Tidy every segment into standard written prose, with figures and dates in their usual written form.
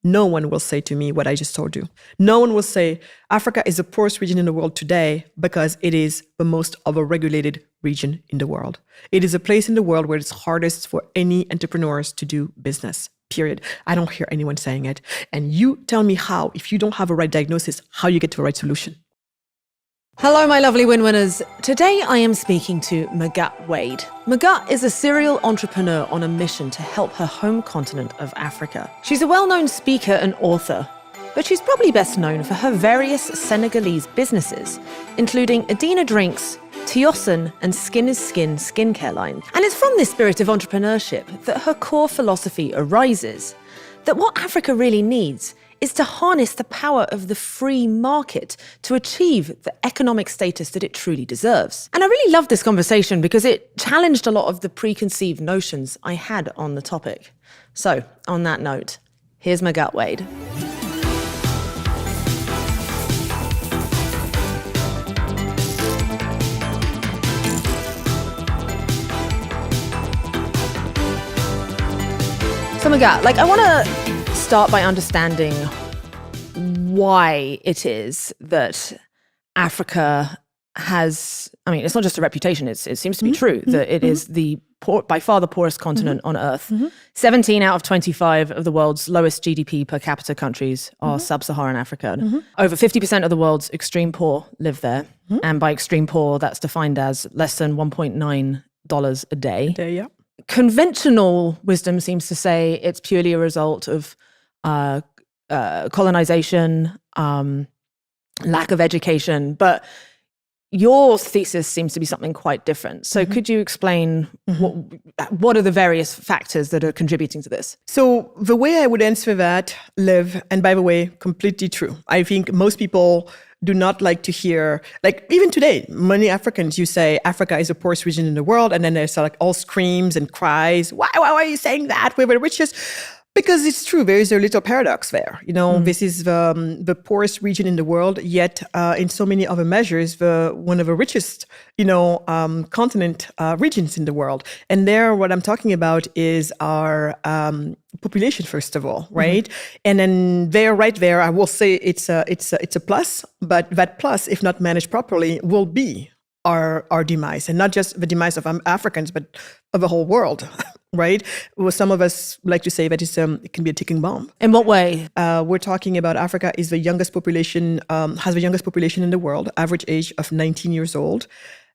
no one will say to me what I just told you. No one will say Africa is the poorest region in the world today because it is the most overregulated region in the world. It is a place in the world where it's hardest for any entrepreneurs to do business, period. I don't hear anyone saying it. And you tell me how, if you don't have a right diagnosis, how you get to a right solution. Hello, my lovely win-winners. Today I am speaking to Magatte Wade. Magatte is a serial entrepreneur on a mission to help her home continent of Africa. She's a well-known speaker and author, but she's probably best known for her various Senegalese businesses, including Adina Drinks, Tiossan and Skin is Skin skincare line. And it's from this spirit of entrepreneurship that her core philosophy arises, that what Africa really needs is to harness the power of the free market to achieve the economic status that it truly deserves. And I really love this conversation because it challenged a lot of the preconceived notions I had on the topic. So, on that note, here's Magatte Wade. So Magatte, I want to start by understanding why it is that Africa has, it's not just a reputation, it seems to be true, that it is by far the poorest continent on Earth. 17 out of 25 of the world's lowest GDP per capita countries are sub-Saharan Africa. Over 50% of the world's extreme poor live there. And by extreme poor, that's defined as less than $1.9 a day. Conventional wisdom seems to say it's purely a result of colonization, lack of education, but your thesis seems to be something quite different. So could you explain what are the various factors that are contributing to this? So the way I would answer that, Liv, and by the way, completely true. I think most people do not like to hear, even today, many Africans, you say Africa is the poorest region in the world, and then there's all screams and cries. Why are you saying that? We're the richest. Because it's true, there is a little paradox there. This is the poorest region in the world, yet in so many other measures, one of the richest, continent regions in the world. And there, what I'm talking about is our population, first of all, right? And then right there, I will say it's a plus, but that plus, if not managed properly, will be our demise, and not just the demise of Africans, but of the whole world. Right? Well, some of us like to say that it can be a ticking bomb. In what way? We're talking about Africa is the youngest population, has the youngest population in the world, average age of 19 years old.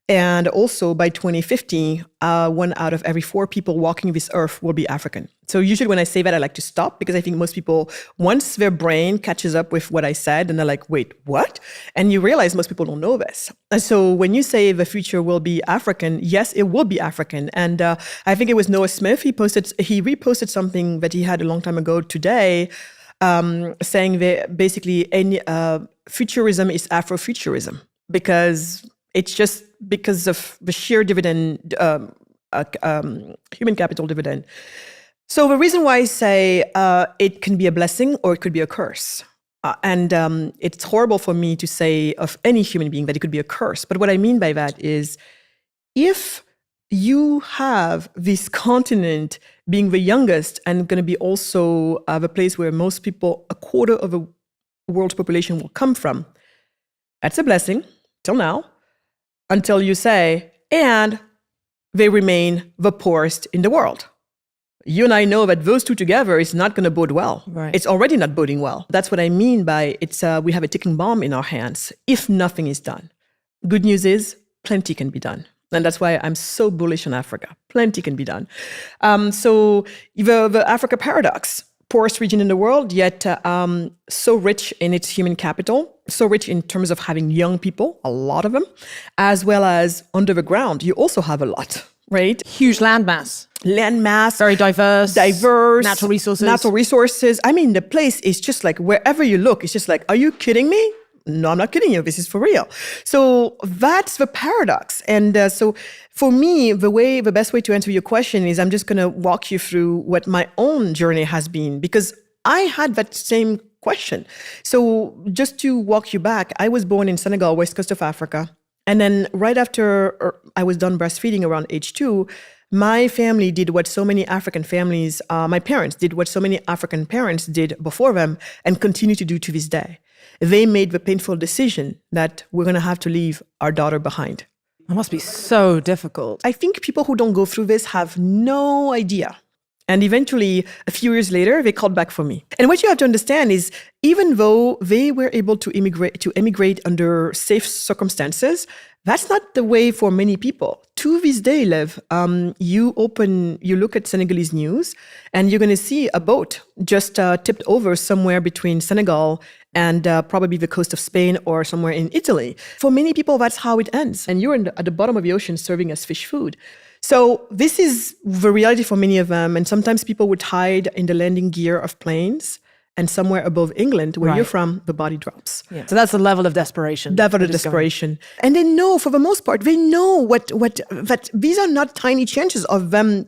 And also by 2050, 1 out of every 4 people walking this earth will be African. So usually when I say that, I like to stop because I think most people, once their brain catches up with what I said, and they're like, wait, what? And you realize most people don't know this. And so when you say the future will be African, yes, it will be African. And I think it was Noah Smith, he reposted something that he had a long time ago today, saying that basically any futurism is Afrofuturism, because it's just because of the sheer dividend, human capital dividend. So the reason why I say it can be a blessing or it could be a curse. And it's horrible for me to say of any human being that it could be a curse. But what I mean by that is if you have this continent being the youngest and going to be also the place where most people, a quarter of the world's population will come from, that's a blessing till now. Until you say, and they remain the poorest in the world. You and I know that those two together is not going to bode well. Right. It's already not boding well. That's what I mean by we have a ticking bomb in our hands if nothing is done. Good news is plenty can be done. And that's why I'm so bullish on Africa. Plenty can be done. So the Africa paradox, poorest region in the world, yet so rich in its human capital, so rich in terms of having young people, a lot of them, as well as under the ground, you also have a lot, right? Huge landmass. Very diverse. Natural resources. The place is just like, wherever you look, it's just like, are you kidding me? No, I'm not kidding you. This is for real. So that's the paradox. And so for me, the best way to answer your question is I'm just going to walk you through what my own journey has been, because I had that same question. So just to walk you back, I was born in Senegal, west coast of Africa. And then right after I was done breastfeeding around age 2, My family did what so many African families, my parents did what so many African parents did before them and continue to do to this day. They made the painful decision that we're going to have to leave our daughter behind. It must be so difficult. I think people who don't go through this have no idea. And eventually, a few years later, they called back for me. And what you have to understand is, even though they were able to immigrate under safe circumstances, that's not the way for many people. To this day, Liv, you look at Senegalese news, and you're going to see a boat just tipped over somewhere between Senegal and probably the coast of Spain or somewhere in Italy. For many people, that's how it ends. And you're at the bottom of the ocean serving as fish food. So this is the reality for many of them. And sometimes people would hide in the landing gear of planes, and somewhere above England, where you're from, the body drops. Yeah. So that's the level of desperation. Level of desperation. And they know, for the most part, they know that these are not tiny chances of them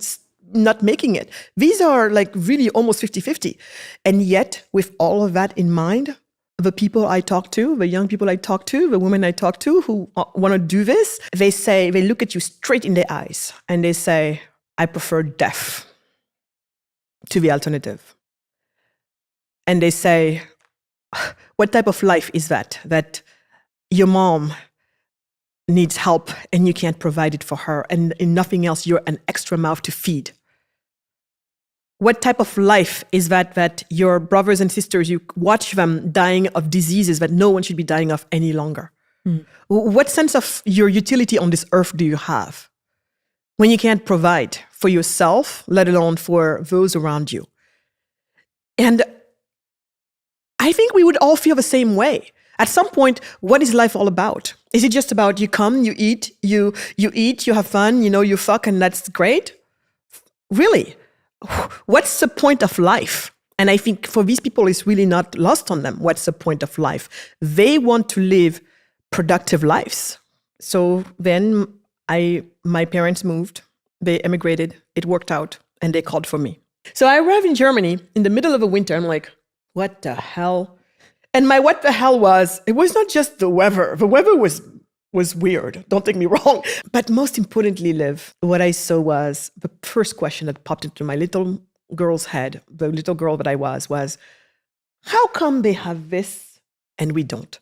not making it. These are like really almost 50-50. And yet, with all of that in mind, the people I talk to, the young people I talk to, the women I talk to who want to do this, they look at you straight in the eyes and they say, I prefer death to the alternative. And they say, what type of life is that? That your mom needs help and you can't provide it for her, and in nothing else, you're an extra mouth to feed. What type of life is that your brothers and sisters, you watch them dying of diseases that no one should be dying of any longer? What sense of your utility on this earth do you have when you can't provide for yourself, let alone for those around you? And I think we would all feel the same way. At some point, what is life all about? Is it just about you come, you eat, you have fun, you fuck, and that's great? Really? What's the point of life? And I think for these people, it's really not lost on them. What's the point of life? They want to live productive lives. So then my parents moved, they emigrated, it worked out, and they called for me. So I arrived in Germany in the middle of the winter. I'm like, what the hell? And my what the hell it was not just the weather. The weather was weird, don't take me wrong. But most importantly, Liv, what I saw was the first question that popped into my little girl's head, the little girl that I was, how come they have this and we don't?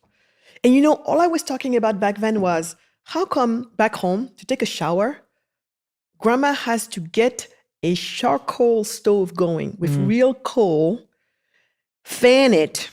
And all I was talking about back then was, how come back home to take a shower, grandma has to get a charcoal stove going with real coal, fan it.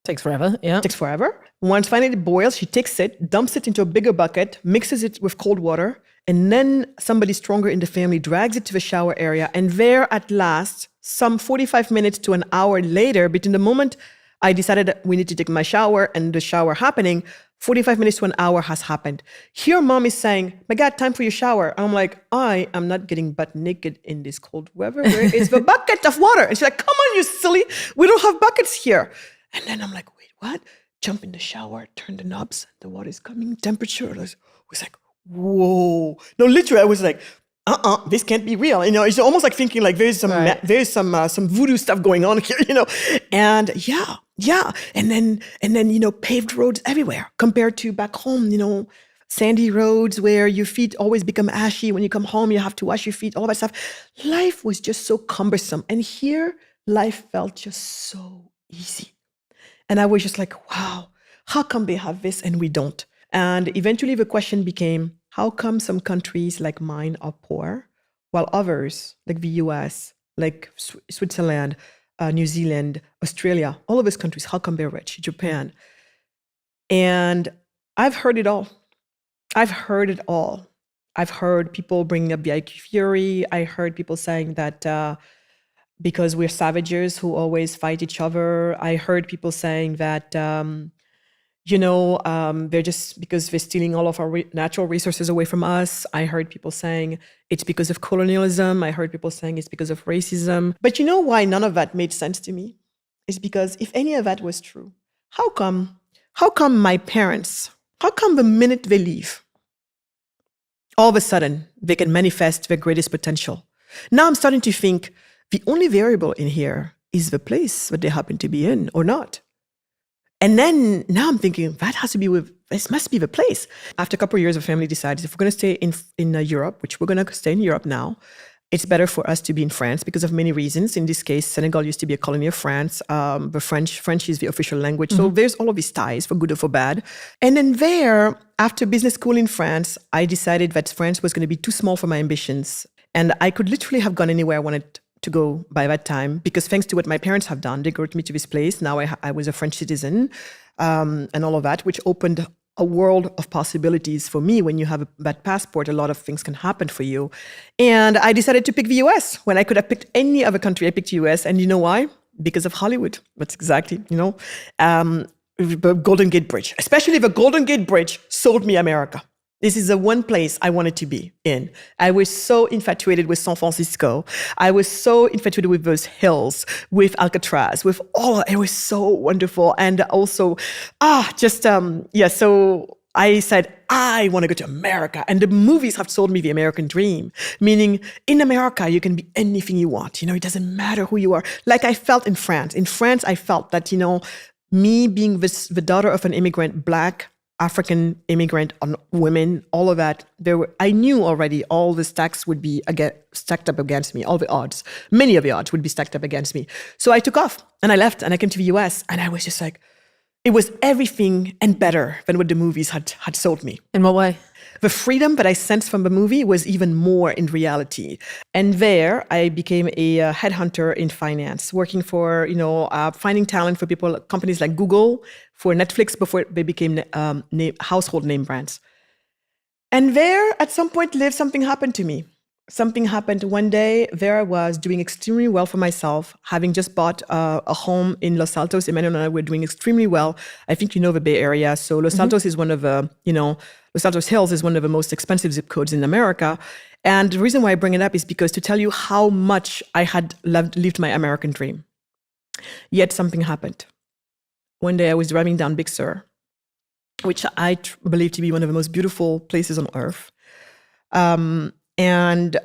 Takes forever, yeah. Takes forever. Once finally it boils, she takes it, dumps it into a bigger bucket, mixes it with cold water, and then somebody stronger in the family drags it to the shower area. And there at last, some 45 minutes to an hour later, between the moment I decided that we need to take my shower and the shower happening, 45 minutes to an hour has happened. Here mom is saying, Magatte, time for your shower. And I'm like, I am not getting butt naked in this cold weather. Where is the bucket of water? And she's like, come on, you silly. We don't have buckets here. And then I'm like, wait, what? Jump in the shower, turn the knobs, the water is coming, temperature. I was like, whoa. No, literally, I was like, this can't be real. It's almost like thinking like there's some voodoo stuff going on here, And yeah. And then, paved roads everywhere compared to back home, sandy roads where your feet always become ashy. When you come home, you have to wash your feet, all that stuff. Life was just so cumbersome. And here, life felt just so easy. And I was just like, wow, how come they have this and we don't? And eventually the question became, how come some countries like mine are poor, while others, like the US, like Switzerland, New Zealand, Australia, all of these countries, how come they're rich? Japan. And I've heard it all. I've heard people bringing up the IQ theory. I heard people saying that because we're savages who always fight each other. I heard people saying that, they're just because they're stealing all of our natural resources away from us. I heard people saying it's because of colonialism. I heard people saying it's because of racism. But you know why none of that made sense to me? It's because if any of that was true, how come my parents, how come the minute they leave, all of a sudden they can manifest their greatest potential? Now I'm starting to think the only variable in here is the place that they happen to be in or not. And then now I'm thinking that has to be with this must be the place. After a couple of years, the family decided if we're going to stay in Europe, which we're going to stay in Europe now, it's better for us to be in France because of many reasons. In this case, Senegal used to be a colony of France. The French is the official language. So there's all of these ties, for good or for bad. And then there, after business school in France, I decided that France was going to be too small for my ambitions. And I could literally have gone anywhere I wanted to go by that time, because thanks to what my parents have done, they brought me to this place. Now I was a French citizen and all of that, which opened a world of possibilities for me. When you have that passport, a lot of things can happen for you. And I decided to pick the US. When I could have picked any other country, I picked US. And you know why? Because of Hollywood. That's exactly, the Golden Gate Bridge. Especially the Golden Gate Bridge sold me America. This is the one place I wanted to be in. I was so infatuated with San Francisco. I was so infatuated with those hills, with Alcatraz, with all. It was so wonderful. And also, so I said, I want to go to America. And the movies have sold me the American dream, meaning in America, you can be anything you want. It doesn't matter who you are. Like I felt in France. In France, I felt that, me being the daughter of an immigrant, Black, African immigrant women, all of that, I knew already all the stacks would be stacked up against me, all the odds. Many of the odds would be stacked up against me. So I took off and I left and I came to the US and I was just like, it was everything and better than what the movies had sold me. In what way? The freedom that I sensed from the movie was even more in reality. And there, I became a headhunter in finance, working for, finding talent for companies like Google, for Netflix, before they became household name brands. And there, at some point, something happened to me. Something happened one day. There I was doing extremely well for myself, having just bought a home in Los Altos. Emmanuel and I were doing extremely well. I think you know the Bay Area. So Los Altos is one of the, Los Altos Hills is one of the most expensive zip codes in America. And the reason why I bring it up is because to tell you how much I had lived my American dream. Yet something happened. One day I was driving down Big Sur, which I believe to be one of the most beautiful places on earth. And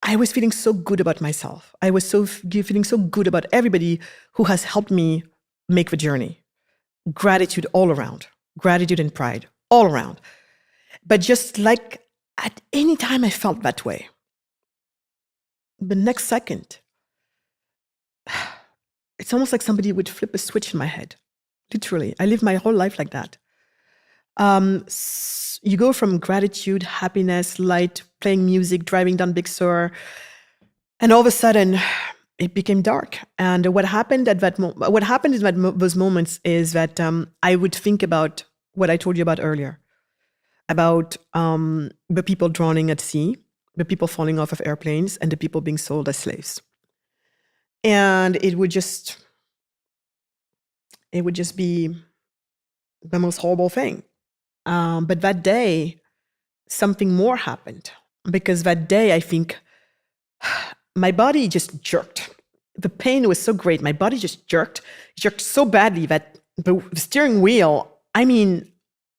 I was feeling so good about myself. I was feeling so good about everybody who has helped me make the journey. Gratitude all around. Gratitude and pride all around. But just like at any time I felt that way, the next second, it's almost like somebody would flip a switch in my head. Literally. I lived my whole life like that. You go from gratitude, happiness, light, playing music, driving down Big Sur, and all of a sudden, it became dark. And what happened in those moments is that I would think about what I told you about earlier, about the people drowning at sea, the people falling off of airplanes, and the people being sold as slaves. And it would just be the most horrible thing. But that day, something more happened. Because that day, I think, my body just jerked. The pain was so great. My body just jerked so badly that the steering wheel,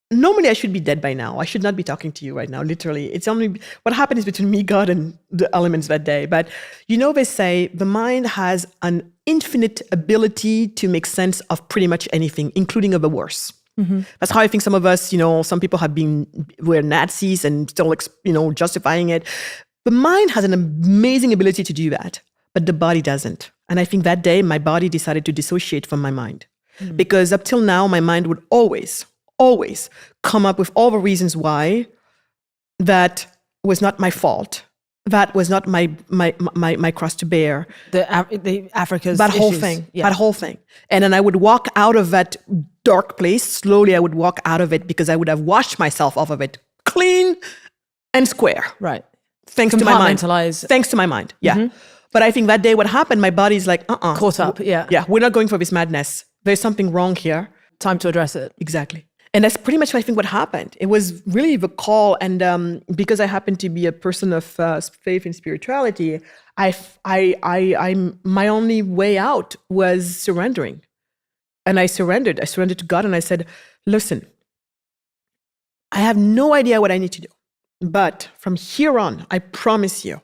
normally I should be dead by now. I should not be talking to you right now, literally. It's only, what happened is between me, God, and the elements that day. But they say the mind has an infinite ability to make sense of pretty much anything, including of the worst. Mm-hmm. That's how I think some of us, some people were Nazis and still, justifying it. The mind has an amazing ability to do that, but the body doesn't. And I think that day, my body decided to dissociate from my mind. Mm-hmm. Because up till now, my mind would always come up with all the reasons why that was not my fault. That was not my cross to bear. The Africa's that whole issues. Thing. Yeah. That whole thing. And then I would walk out of that dark place. Slowly, I would walk out of it because I would have washed myself off of it, clean and square. Right. Thanks to my mind. Thanks to my mind. Yeah. Mm-hmm. But I think that day, what happened? My body's like, caught up. Yeah. Yeah. We're not going for this madness. There's something wrong here. Time to address it. Exactly. And that's pretty much, I think, what happened. It was really the call. And because I happen to be a person of faith and spirituality, my only way out was surrendering. And I surrendered. I surrendered to God and I said, listen, I have no idea what I need to do. But from here on, I promise you,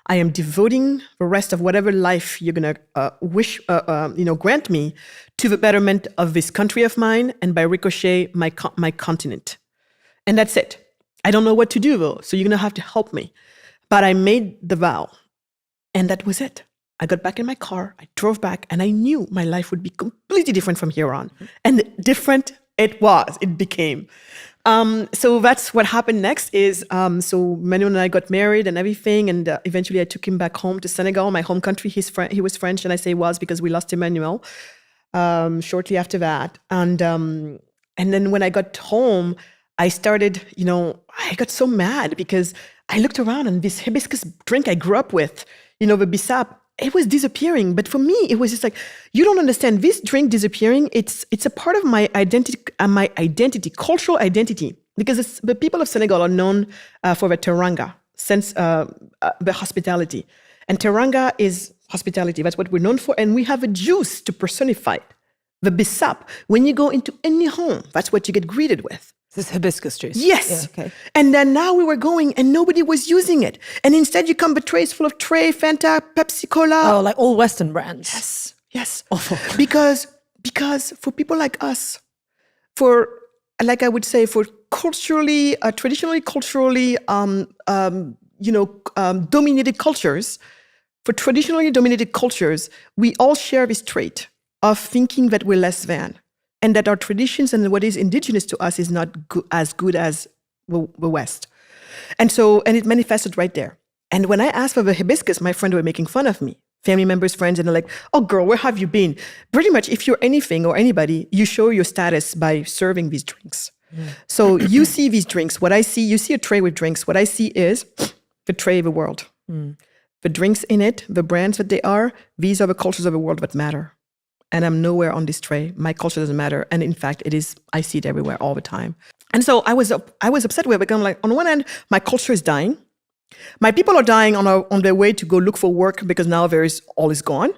I am devoting the rest of whatever life you're going to grant me to the betterment of this country of mine, and by ricochet, my continent. And that's it. I don't know what to do, though, so you're going to have to help me. But I made the vow, and that was it. I got back in my car, I drove back, and I knew my life would be completely different from here on. And different it became. So that's what happened next is, so Manuel and I got married and everything, and eventually I took him back home to Senegal, my home country. He was French, and I say was because we lost Emmanuel shortly after that. And then when I got home, I started, I got so mad because I looked around and this hibiscus drink I grew up with, the bissap, it was disappearing. But for me, it was just like, you don't understand, this drink disappearing, it's a part of my identity, cultural identity, because the people of Senegal are known for the teranga, the hospitality. And teranga is hospitality. That's what we're known for. And we have a juice to personify it. The bissap, when you go into any home, that's what you get greeted with. This hibiscus juice. Yes. Yeah, okay. And then now we were going and nobody was using it. And instead you come with trays full of Fanta, Pepsi Cola. Oh, like all Western brands. Yes. Awful. Because for people like us, for traditionally culturally, dominated cultures, for traditionally dominated cultures, we all share this trait of thinking that we're less than. And that our traditions and what is indigenous to us is not as good as the West. And it manifested right there. And when I asked for the hibiscus, my friends were making fun of me. Family members, friends, and they're like, oh girl, where have you been? Pretty much, if you're anything or anybody, you show your status by serving these drinks. So you see these drinks. What I see, you see a tray with drinks. What I see is the tray of the world. The drinks in it, the brands that they are, these are the cultures of the world that matter. And I'm nowhere on this tray. My culture doesn't matter. And in fact, I see it everywhere all the time. And so I was upset with it because I'm like, on one hand, my culture is dying. My people are dying on their way to go look for work because now all is gone.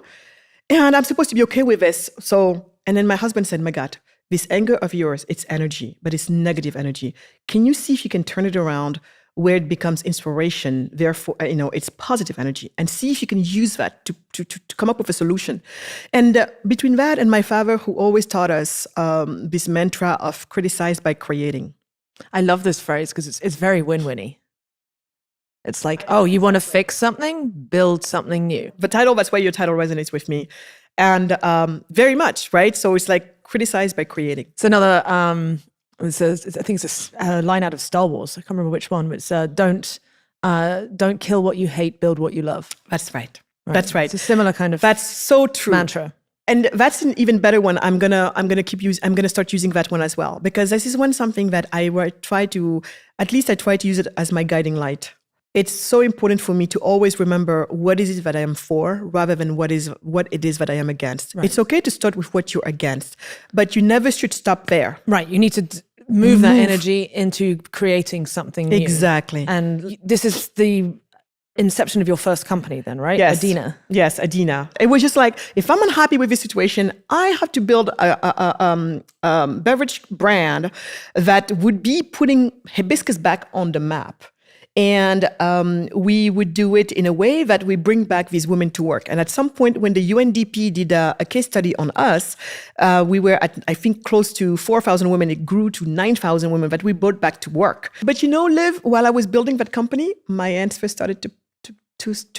And I'm supposed to be okay with this. And then my husband said, Magatte, this anger of yours, it's energy, but it's negative energy. Can you see if you can turn it around where it becomes inspiration, therefore, it's positive energy, and see if you can use that to come up with a solution. And between that and my father, who always taught us this mantra of criticize by creating. I love this phrase because it's very win-winny. It's like, oh, you want to fix something? Build something new. That's why your title resonates with me. And very much, right? So it's like criticize by creating. It's another... I think it's a line out of Star Wars. I can't remember which one. But it's don't kill what you hate, build what you love. That's right. That's right. It's a similar kind of that's so true mantra. And that's an even better one. I'm gonna start using that one as well, because this is something that I try to use it as my guiding light. It's so important for me to always remember what is it that I am for rather than what it is that I am against. Right. It's okay to start with what you're against, but you never should stop there. Right. You need to move that energy into creating something new. Exactly. And this is the inception of your first company then, right? Yes. Adina. Yes, Adina. It was just like, if I'm unhappy with this situation, I have to build a beverage brand that would be putting hibiscus back on the map. And we would do it in a way that we bring back these women to work. And at some point, when the UNDP did a case study on us, we were at, I think, close to 4,000 women. It grew to 9,000 women that we brought back to work. But Liv, while I was building that company, my answer started to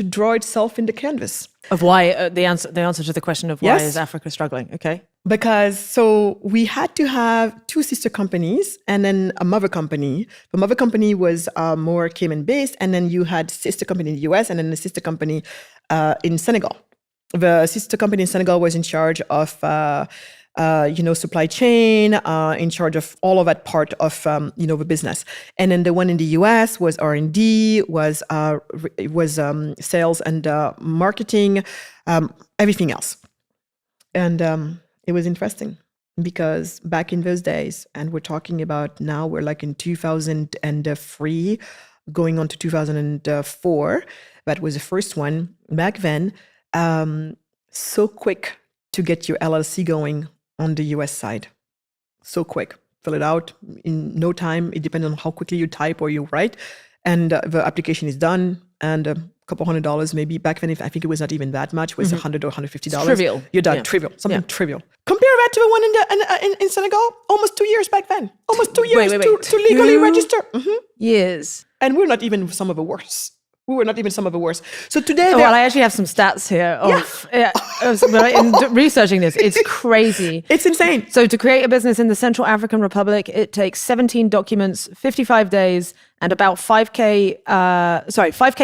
draw itself in the canvas. Of why, the answer to the question of why is Africa struggling, okay? Because we had to have two sister companies and then a mother company. The mother company was more Cayman-based, and then you had sister company in the US and then the sister company in Senegal. The sister company in Senegal was in charge of supply chain, in charge of all of that part of the business. And then the one in the US was R&D, was sales and marketing, everything else. And it was interesting because back in those days, and we're talking about now, we're like in 2003, going on to 2004. That was the first one. Back then, so quick to get your LLC going on the US side. So quick. Fill it out in no time. It depends on how quickly you type or you write. And the application is done. And a couple $100 maybe. Back then, I think it was not even that much. It was $100 or $150. Trivial. You're done. Trivial. Something trivial. Compare that to the one in Senegal. Almost 2 years back then. Almost 2 years to legally register. Years. And we're not even some of the worst. We were not even some of the worst. So today... Well, I actually have some stats here in researching this. It's crazy. It's insane. So to create a business in the Central African Republic, it takes 17 documents, 55 days, and about 5K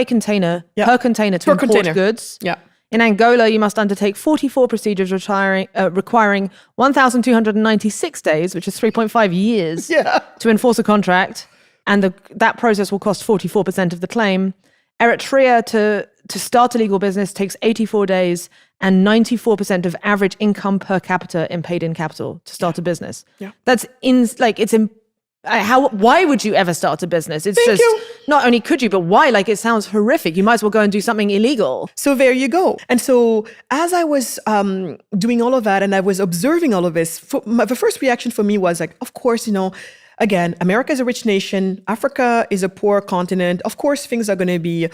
container per container to import goods. Yeah. In Angola, you must undertake 44 procedures requiring 1,296 days, which is 3.5 years, to enforce a contract. And that process will cost 44% of the claim. Eritrea, to start a legal business, takes 84 days and 94% of average income per capita in paid-in capital to start a business. Yeah. That's why would you ever start a business? It's not only could you, but why? Like, it sounds horrific. You might as well go and do something illegal. So there you go. And so as I was doing all of that and I was observing all of this, the first reaction for me was like, of course, again, America is a rich nation. Africa is a poor continent. Of course, things are going to be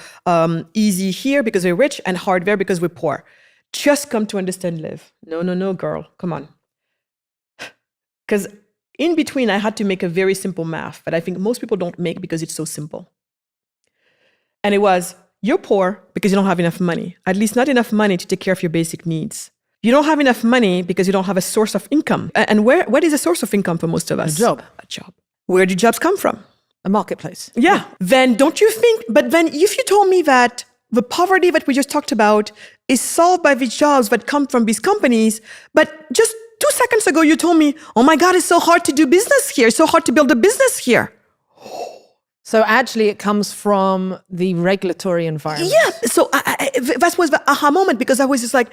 easy here because we're rich and hard there because we're poor. Just come to understand, Liv. No, girl. Come on. Because in between, I had to make a very simple math that I think most people don't make because it's so simple. And it was, you're poor because you don't have enough money, at least not enough money to take care of your basic needs. You don't have enough money because you don't have a source of income. And what is a source of income for most of us? A job. Where do jobs come from? A marketplace. Yeah. Then don't you think, but then if you told me that the poverty that we just talked about is solved by the jobs that come from these companies, but just 2 seconds ago you told me, oh my God, it's so hard to do business here. It's so hard to build a business here. So actually it comes from the regulatory environment. Yeah. So that was the aha moment because I was just like,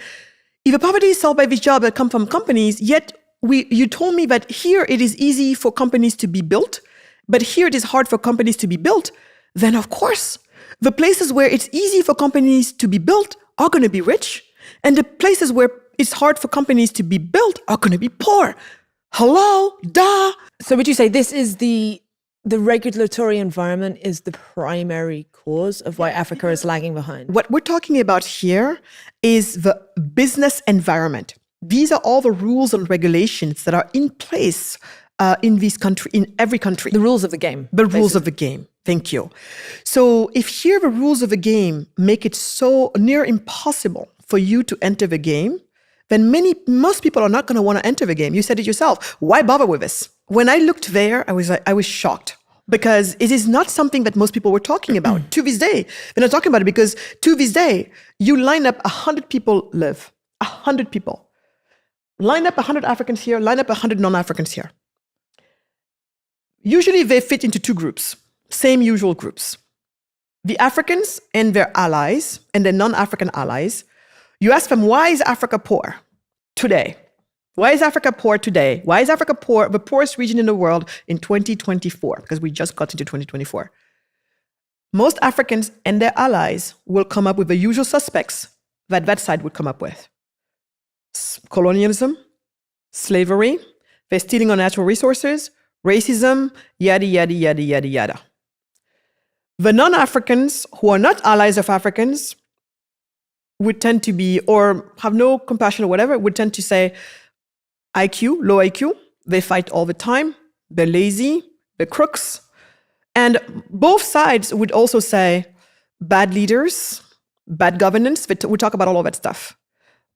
if the poverty is solved by these jobs that come from companies, yet you told me that here it is easy for companies to be built, but here it is hard for companies to be built, then of course, the places where it's easy for companies to be built are going to be rich, and the places where it's hard for companies to be built are going to be poor. Hello? Duh. So would you say this is the regulatory environment is the primary cause of why Africa is lagging behind? What we're talking about here is the business environment. These are all the rules and regulations that are in place in every country. The rules of the game. The rules of the game. Thank you. So if here the rules of the game make it so near impossible for you to enter the game, then most people are not going to want to enter the game. You said it yourself. Why bother with this? When I looked there, I was shocked because it is not something that most people were talking about. To this day, they're not talking about it because to this day, you line up 100 people live. 100 people. Line up 100 Africans here, line up 100 non-Africans here. Usually they fit into 2 groups, same usual groups. The Africans and their allies and the non-African allies. You ask them, why is Africa poor today? Why is Africa poor today? Why is Africa poor, the poorest region in the world in 2024? Because we just got into 2024. Most Africans and their allies will come up with the usual suspects that side would come up with. Colonialism, slavery, they're stealing our natural resources, racism, yada, yada, yada, yada, yada. The non-Africans who are not allies of Africans would tend to be, or have no compassion or whatever, would tend to say IQ, low IQ, they fight all the time, they're lazy, they're crooks. And both sides would also say bad leaders, bad governance, we talk about all of that stuff.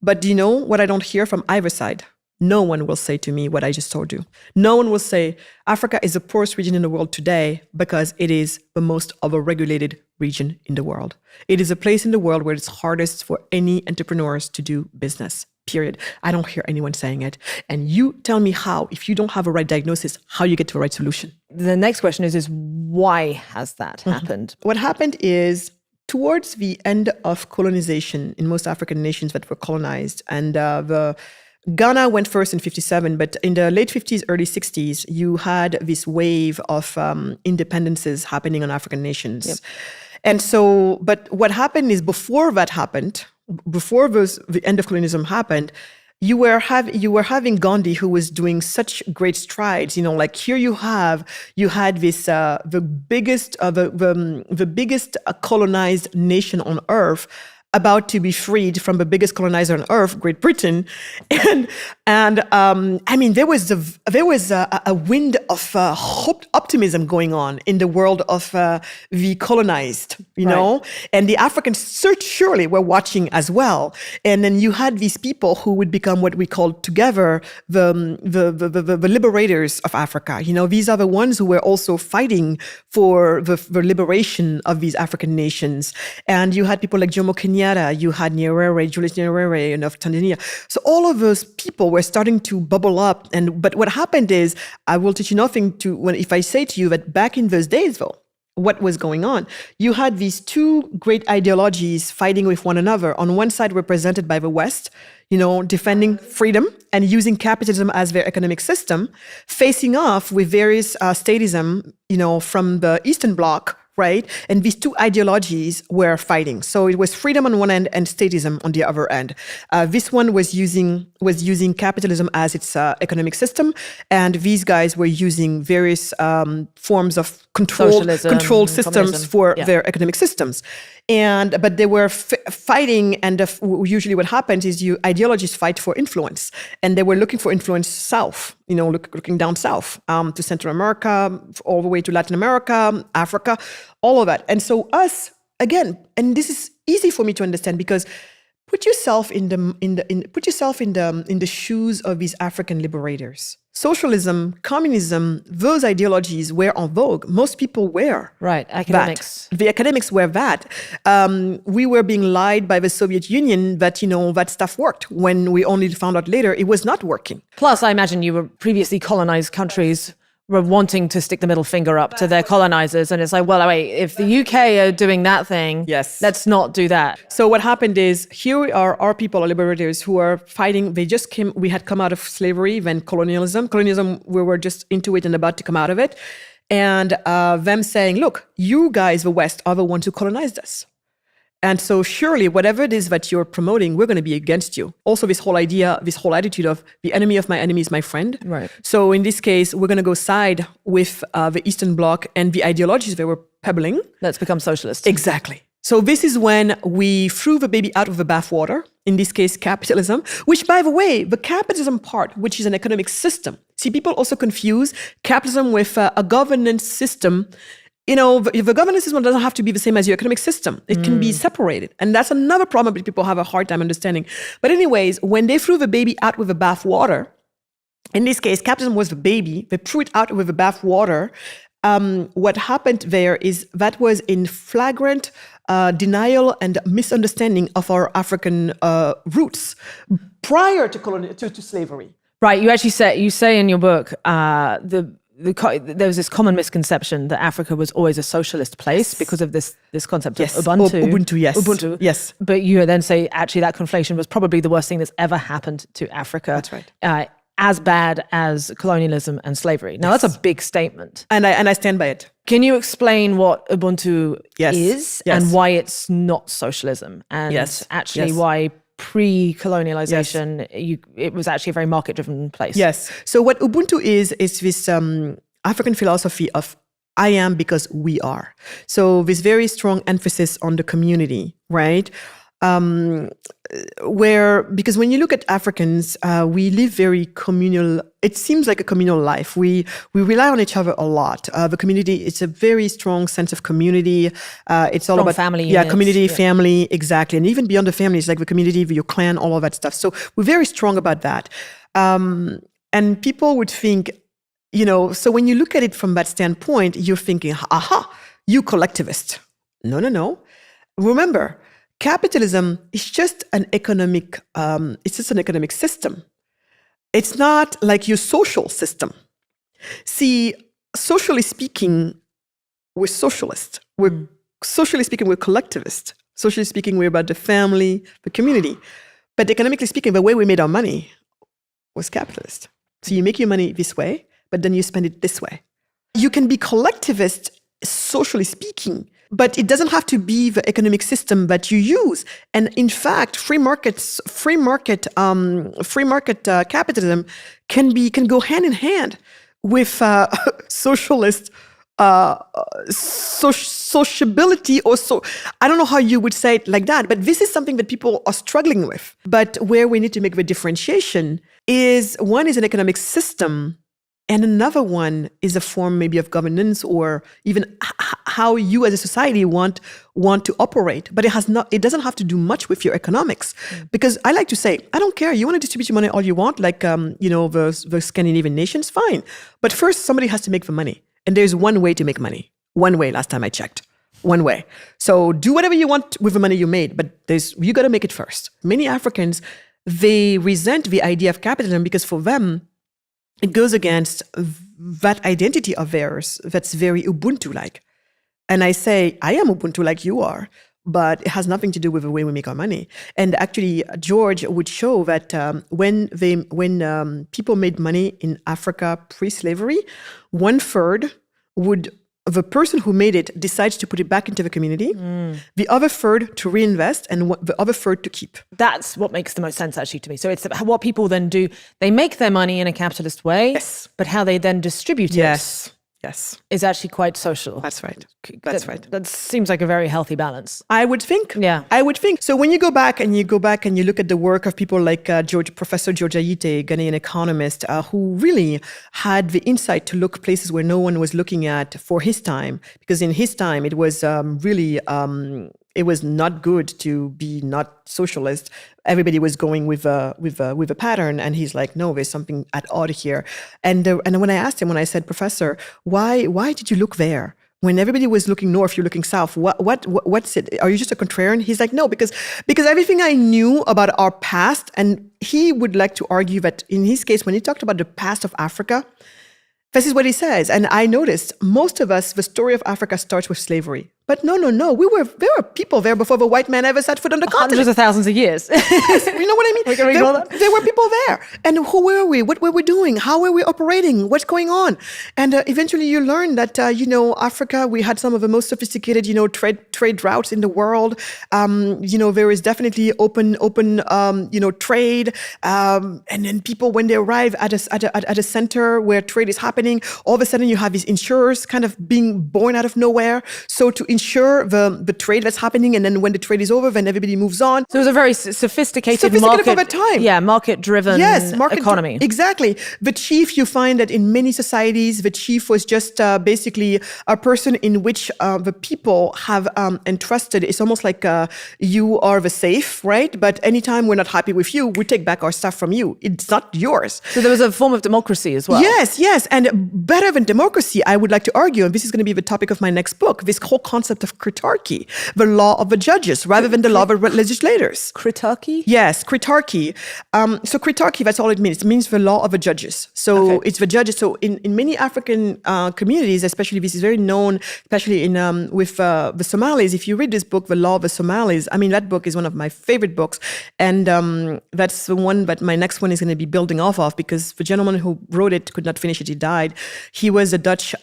But do you know what I don't hear from either side? No one will say to me what I just told you. No one will say Africa is the poorest region in the world today because it is the most overregulated region in the world. It is a place in the world where it's hardest for any entrepreneurs to do business, period. I don't hear anyone saying it. And you tell me how, if you don't have a right diagnosis, how you get to a right solution. The next question is why has that happened? What happened is towards the end of colonization in most African nations that were colonized, and Ghana went first in 57, but in the late 50s, early 60s, you had this wave of independences happening on African nations. Yep. And so, but what happened is before that happened, before the end of colonialism happened, you were having Gandhi, who was doing such great strides. Like here you had this the biggest colonized nation on earth, about to be freed from the biggest colonizer on earth, Great Britain, and I mean there was a wind of optimism going on in the world of the colonized, know, and the Africans surely were watching as well. And then you had these people who would become what we call together the liberators of Africa. These are the ones who were also fighting for the liberation of these African nations. And you had people like Jomo Kenyatta. You had Julius Nyerere, of Tanzania. So all of those people were starting to bubble up. But what happened is, I will teach you nothing if I say to you that back in those days, though, what was going on? You had these two great ideologies fighting with one another. On one side, represented by the West, defending freedom and using capitalism as their economic system, facing off with various statism, from the Eastern Bloc, right? And these two ideologies were fighting. So it was freedom on one end and statism on the other end. This one was using capitalism as its economic system, and these guys were using various forms of controlled systems for their economic systems. But they were fighting, and usually what happens is ideologies fight for influence, and they were looking for influence south, looking down south to Central America, all the way to Latin America, Africa, all of that. And so us, again, and this is easy for me to understand, because put yourself in the shoes of these African liberators. Socialism, communism, those ideologies were en vogue. Most people were. Right, academics. The academics were that. We were being lied by the Soviet Union that, that stuff worked, when we only found out later it was not working. Plus, I imagine you were previously colonized countries were wanting to stick the middle finger up to their colonizers. And it's like, well, wait, if the UK are doing that thing, yes, let's not do that. So what happened is, here are our people, our liberators, who are fighting. We had come out of slavery, then colonialism. Colonialism, we were just into it and about to come out of it. And them saying, look, you guys, the West, are the ones who colonized us. And so surely whatever it is that you're promoting, we're going to be against you. Also, this whole idea, this whole attitude of the enemy of my enemy is my friend. Right. So in this case, we're going to go side with the Eastern Bloc and the ideologies they were peddling. Let's become socialist. Exactly. So this is when we threw the baby out of the bathwater, in this case, capitalism, which, by the way, the capitalism part, which is an economic system. See, people also confuse capitalism with a governance system. The governance system doesn't have to be the same as your economic system. It can be separated. And that's another problem that people have a hard time understanding. But anyways, when they threw the baby out with the bathwater, in this case, capitalism was the baby, they threw it out with the bathwater. What happened there is that was in flagrant denial and misunderstanding of our African roots prior to slavery. Right. You say in your book, there was this common misconception that Africa was always a socialist place because of this concept of Ubuntu. Ubuntu, yes. Ubuntu. Yes. But you then say, actually, that conflation was probably the worst thing that's ever happened to Africa. That's right. As bad as colonialism and slavery. Now, that's a big statement. And I stand by it. Can you explain what Ubuntu is and why it's not socialism? And actually why pre-colonialization, it was actually a very market-driven place. Yes. So what Ubuntu is this African philosophy of I am because we are. So this very strong emphasis on the community, right? Because when you look at Africans, we live very communal. It seems like a communal life. We rely on each other a lot. The community, it's a very strong sense of community. It's all about family. Community, family, exactly. And even beyond the family, it's like the community, your clan, all of that stuff. So we're very strong about that. And people would think, so when you look at it from that standpoint, you're thinking, aha, you collectivist. No. Remember, capitalism is just an economic, system. It's not like your social system. See, socially speaking, we're socialist. Socially speaking, we're collectivist. Socially speaking, we're about the family, the community. But economically speaking, the way we made our money was capitalist. So you make your money this way, but then you spend it this way. You can be collectivist, socially speaking, But it doesn't have to be the economic system that you use. And in fact, free market capitalism can go hand in hand with socialist sociability, or so. I don't know how you would say it like that, but this is something that people are struggling with. But where we need to make the differentiation is, one is an economic system, and another one is a form maybe of governance, or even how you as a society want to operate. But it doesn't have to do much with your economics. Because I like to say, I don't care, you want to distribute your money all you want, like the Scandinavian nations, fine. But first, somebody has to make the money. And there's one way to make money. One way, last time I checked. One way. So do whatever you want with the money you made, but you got to make it first. Many Africans, they resent the idea of capitalism because for them, it goes against that identity of theirs that's very Ubuntu-like. And I say, I am Ubuntu like you are, but it has nothing to do with the way we make our money. And actually, George would show that when people made money in Africa pre-slavery, 1/3 the person who made it decides to put it back into the community, the other third to reinvest, and the other third to keep. That's what makes the most sense, actually, to me. So it's what people then do. They make their money in a capitalist way, yes, but how they then distribute yes. is actually quite social. That's right. That seems like a very healthy balance. I would think. Yeah. I would think. So when you go back and you look at the work of people like Professor George Ayite, Ghanaian economist, who really had the insight to look places where no one was looking at for his time, because in his time it was really it was not good to be not socialist. Everybody was going with a pattern, and he's like, no, there's something at odd here. And when I asked him, when I said, Professor, why did you look there? When everybody was looking north, you're looking south. What's it? Are you just a contrarian? He's like, no, because everything I knew about our past, and he would like to argue that in his case, when he talked about the past of Africa, this is what he says. And I noticed most of us, the story of Africa starts with slavery. But no. There were people there before the white man ever set foot on the continent. Hundreds of thousands of years. Yes, you know what I mean? We can recall that. There were people there. And who were we? What were we doing? How were we operating? What's going on? And eventually you learn that, Africa, we had some of the most sophisticated, trade routes in the world. There is definitely open trade. And then people, when they arrive at a center where trade is happening, all of a sudden you have these insurers kind of being born out of nowhere. So to ensure the trade that's happening, and then when the trade is over, then everybody moves on. So it was a very sophisticated market, over time. Yeah, market-driven economy. Exactly. The chief, you find that in many societies, the chief was just basically a person in which the people have entrusted. It's almost like you are the safe, right? But anytime we're not happy with you, we take back our stuff from you. It's not yours. So there was a form of democracy as well. Yes. And better than democracy, I would like to argue, and this is going to be the topic of my next book, this whole concept of critarchy, the law of the judges, rather than the law of the legislators. Critarchy? Yes, critarchy. So critarchy, that's all it means. It means the law of the judges. So It's the judges. So in many African communities, especially this is very known, especially in with the Somalis. If you read this book, The Law of the Somalis, I mean, that book is one of my favorite books. And that's the one that my next one is going to be building off of, because the gentleman who wrote it could not finish it. He died. He was a Dutch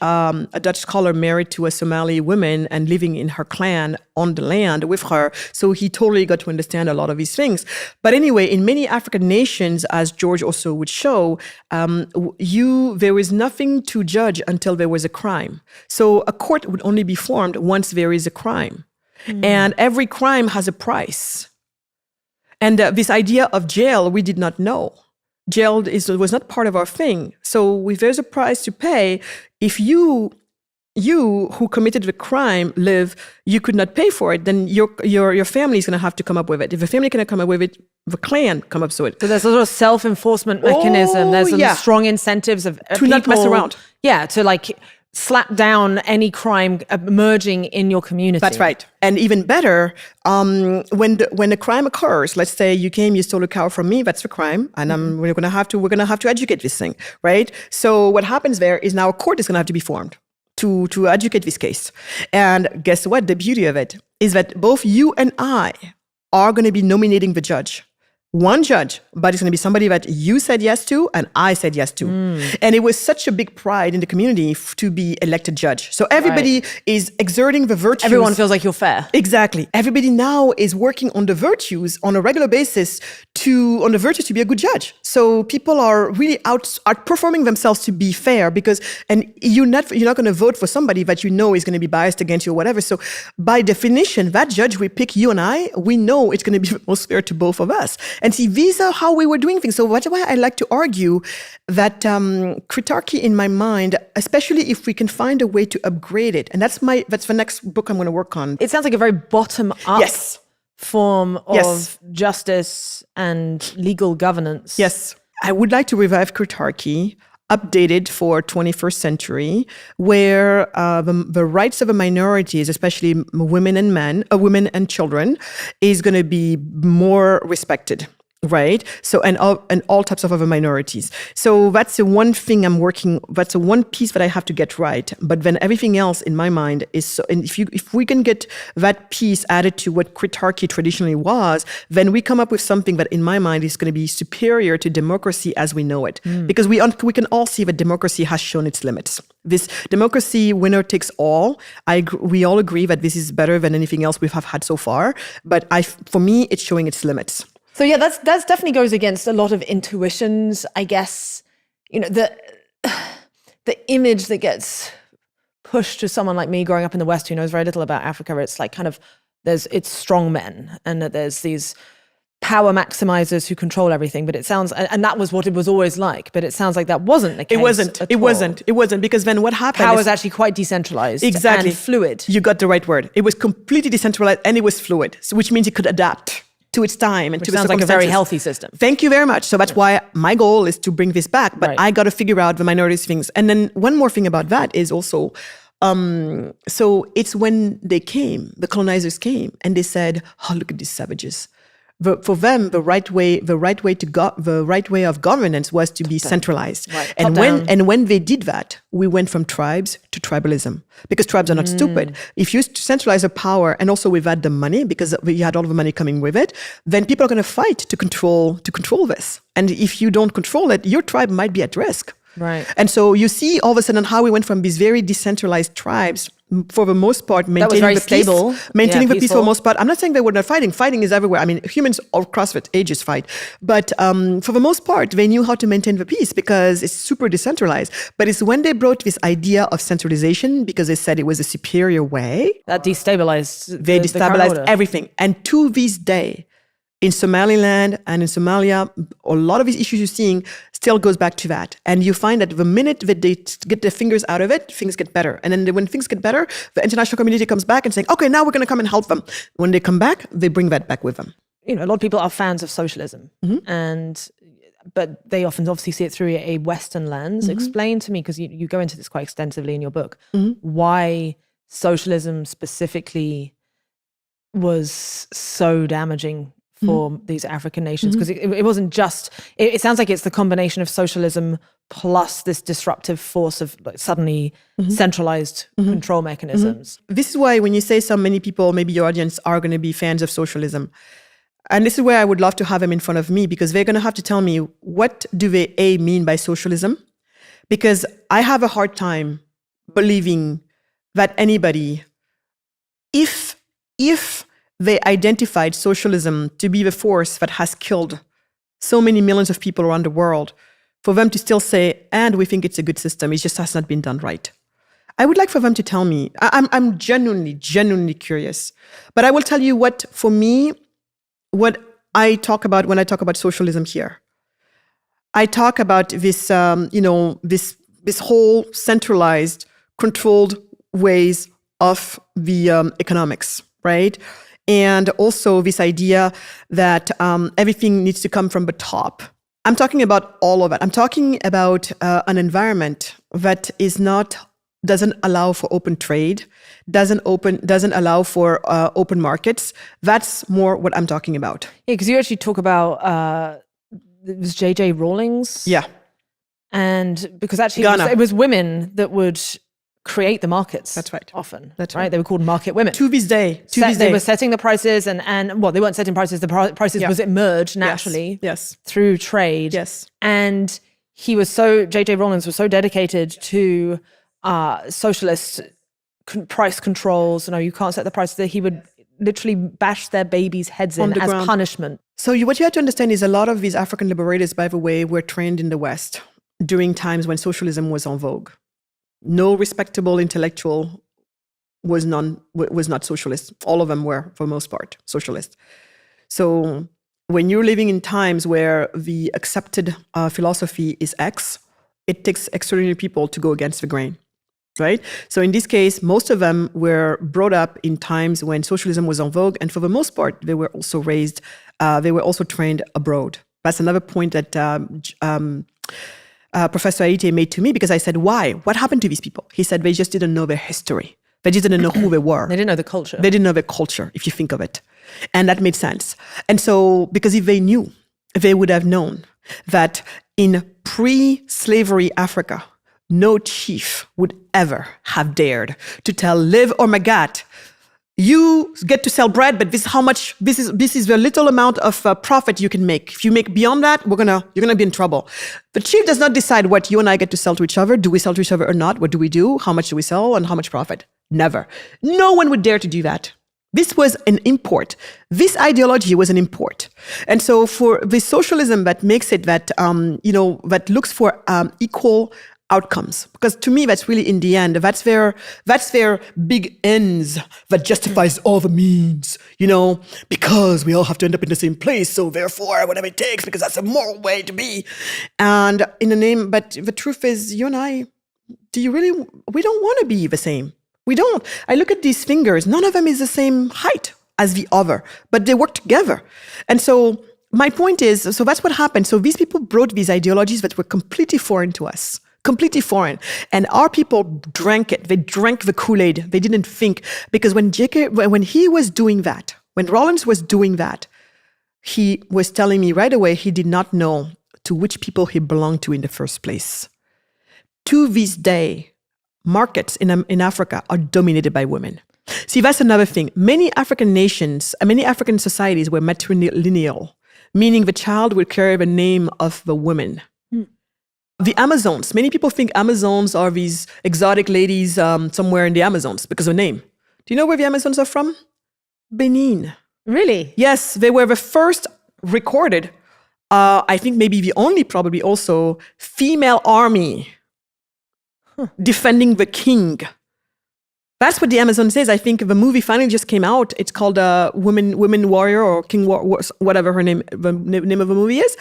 scholar married to a Somali woman and living in her clan on the land with her. So he totally got to understand a lot of these things. But anyway, in many African nations, as George also would show, there was nothing to judge until there was a crime. So a court would only be formed once there is a crime. And every crime has a price. And this idea of jail, we did not know. Jail was not part of our thing. So if there's a price to pay, if you who committed the crime you could not pay for it, then your family is going to have to come up with it. If the family cannot come up with it, the clan come up with it. So there's a sort of self-enforcement mechanism. There's some strong incentives of to not mess around. Yeah, to like slap down any crime emerging in your community. That's right. And even better, when a crime occurs, let's say you stole a cow from me, that's a crime, and we're going to have to educate this thing, right? So what happens there is now a court is going to have to be formed to educate this case. And guess what? The beauty of it is that both you and I are going to be nominating the judge. one judge, but it's going to be somebody that you said yes to and I said yes to. And it was such a big pride in the community to be elected judge. So everybody is exerting the virtues. Everyone feels like you're fair. Exactly. Everybody now is working on the virtues on a regular basis on the virtues to be a good judge. So people are really outperforming themselves to be fair and you're not going to vote for somebody that you know is going to be biased against you or whatever. So by definition, that judge we pick, you and I, we know it's going to be the most fair to both of us. And see, these are how we were doing things. So that's why I like to argue that critarchy in my mind, especially if we can find a way to upgrade it. And that's the next book I'm going to work on. It sounds like a very bottom-up Yes. form of justice and legal governance. Yes. I would like to revive critarchy, updated for 21st century, where the rights of the minorities, especially women and children, is going to be more respected. Right. So, and all types of other minorities. So that's the one thing that's the one piece that I have to get right. But then everything else in my mind is so, and if we can get that piece added to what critarchy traditionally was, then we come up with something that in my mind is going to be superior to democracy as we know it. Because we can all see that democracy has shown its limits. This democracy, winner takes all. We all agree that this is better than anything else we have had so far. But for me, it's showing its limits. So yeah, that's definitely goes against a lot of intuitions, I guess. The image that gets pushed to someone like me growing up in the West who knows very little about Africa, it's like kind of it's strong men and that there's these power maximizers who control everything. But it sounds, and that was what it was always like. But it sounds like that wasn't the case. It wasn't because then what happened? Power is actually quite decentralized, exactly, and fluid. You got the right word. It was completely decentralized and it was fluid, which means it could adapt to its time and Which to the sounds like a very healthy system. Thank you very much. So that's why my goal is to bring this back. But I got to figure out the minorities things. And then one more thing about that is also, so it's when they came, the colonizers came, and they said, "Oh, look at these savages." For them, the right way of governance was to be centralized. Right. And when they did that, we went from tribes to tribalism, because tribes are not stupid. If you centralize the power and also we've had the money, because we had all of the money coming with it, then people are going to fight to control this. And if you don't control it, your tribe might be at risk. Right. And so you see all of a sudden how we went from these very decentralized tribes, for the most part, maintaining the peace for the most part. I'm not saying they were not fighting. Fighting is everywhere. I mean, humans all across the ages fight. But for the most part, they knew how to maintain the peace because it's super decentralized. But it's when they brought this idea of centralization, because they said it was a superior way. That destabilized. They destabilized everything. And to this day, in Somaliland and in Somalia, a lot of these issues you're seeing still goes back to that. And you find that the minute that they get their fingers out of it, things get better. And then when things get better, the international community comes back and saying, okay, now we're going to come and help them. When they come back, they bring that back with them. A lot of people are fans of socialism, but they often obviously see it through a Western lens. Explain to me, because you go into this quite extensively in your book, why socialism specifically was so damaging for these African nations, because it wasn't just, it sounds like it's the combination of socialism plus this disruptive force of suddenly centralized control mechanisms. This is why when you say so many people, maybe your audience are going to be fans of socialism. And this is where I would love to have them in front of me, because they're going to have to tell me, what do they mean by socialism? Because I have a hard time believing that anybody, if they identified socialism to be the force that has killed so many millions of people around the world, for them to still say, and we think it's a good system, it just has not been done right. I would like for them to tell me. I'm genuinely curious. But I will tell you what, for me, what I talk about when I talk about socialism here. I talk about this, this whole centralized, controlled ways of the economics, right? And also this idea that everything needs to come from the top. I'm talking about all of it. I'm talking about an environment that doesn't allow for open trade, doesn't allow for open markets. That's more what I'm talking about. Yeah, because you actually talk about it was J.J. Rawlings. Yeah. And because actually it was women that would create the markets. That's right. Often. That's right. right. They were called market women. To this day. They were setting the prices and well, they weren't setting prices. The prices was emerged naturally through trade. Yes. And J.J. Rollins was so dedicated to socialist price controls. No, you can't set the prices. That he would literally bash their babies' heads in as punishment. So what you have to understand is a lot of these African liberators, by the way, were trained in the West during times when socialism was en vogue. No respectable intellectual was not socialist. All of them were, for the most part, socialist. So when you're living in times where the accepted philosophy is X, it takes extraordinary people to go against the grain, right? So in this case, most of them were brought up in times when socialism was en vogue, and for the most part, they were also trained abroad. That's another point that Professor Aite made to me, because I said, why? What happened to these people? He said, they just didn't know their history. They just didn't know who they were. They didn't know the culture. They didn't know the culture, if you think of it. And that made sense. And so, because if they knew, they would have known that in pre-slavery Africa, no chief would ever have dared to tell Liv or Magatte, you get to sell bread, but this is the little amount of profit you can make. If you make beyond that, you're gonna be in trouble. The chief does not decide what you and I get to sell to each other. Do we sell to each other or not? What do we do? How much do we sell and how much profit? Never. No one would dare to do that. This was an import. This ideology was an import. And so for the socialism that makes it that, that looks for equal outcomes, because to me, that's really in the end, that's their big ends that justifies all the means, because we all have to end up in the same place. So therefore, whatever it takes, because that's a moral way to be. And in the name, but the truth is, you and I, we don't want to be the same. We don't. I look at these fingers, none of them is the same height as the other, but they work together. And so my point is, so that's what happened. So these people brought these ideologies that were completely foreign to us. Completely foreign. And our people drank it. They drank the Kool-Aid. They didn't think. Because when he was doing that, when Rollins was doing that, he was telling me right away he did not know to which people he belonged to in the first place. To this day, markets in Africa are dominated by women. See, that's another thing. Many African nations, many African societies were matrilineal, meaning the child would carry the name of the woman. The Amazons, many people think Amazons are these exotic ladies somewhere in the Amazons because of the name. Do you know where the Amazons are from? Benin. Really? Yes, they were the first recorded, I think maybe the only probably also, female army defending the king. That's what the Amazon says. I think the movie finally just came out. It's called Women Warrior or King whatever the name of the movie is.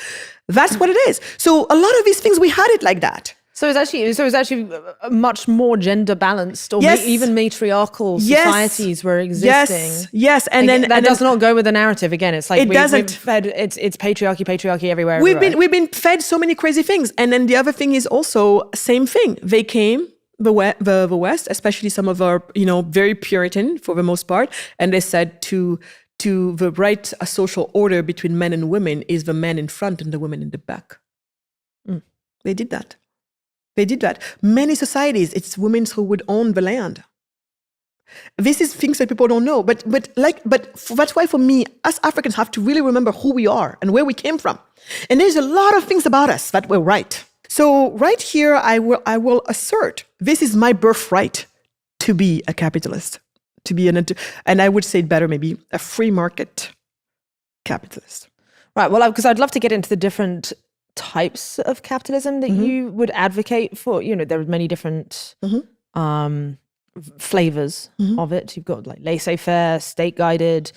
That's what it is. So a lot of these things, we had it like that. So it's actually much more gender balanced, or even matriarchal societies were existing. Yes, and then that does not go with the narrative. Again, it's like we've fed it's patriarchy everywhere. We've been fed so many crazy things, and then the other thing is also same thing. They came the West, especially some of our very Puritan for the most part, and they said to the right a social order between men and women is the men in front and the women in the back. They did that. Many societies, it's women who would own the land. This is things that people don't know. But that's why for me, us Africans have to really remember who we are and where we came from. And there's a lot of things about us that were right. So right here, I will assert this is my birthright to be a capitalist, to be and I would say it better, maybe a free market capitalist. Right. Well, because I'd love to get into the different types of capitalism that you would advocate for. There are many different flavors of it. You've got like laissez-faire, state-guided.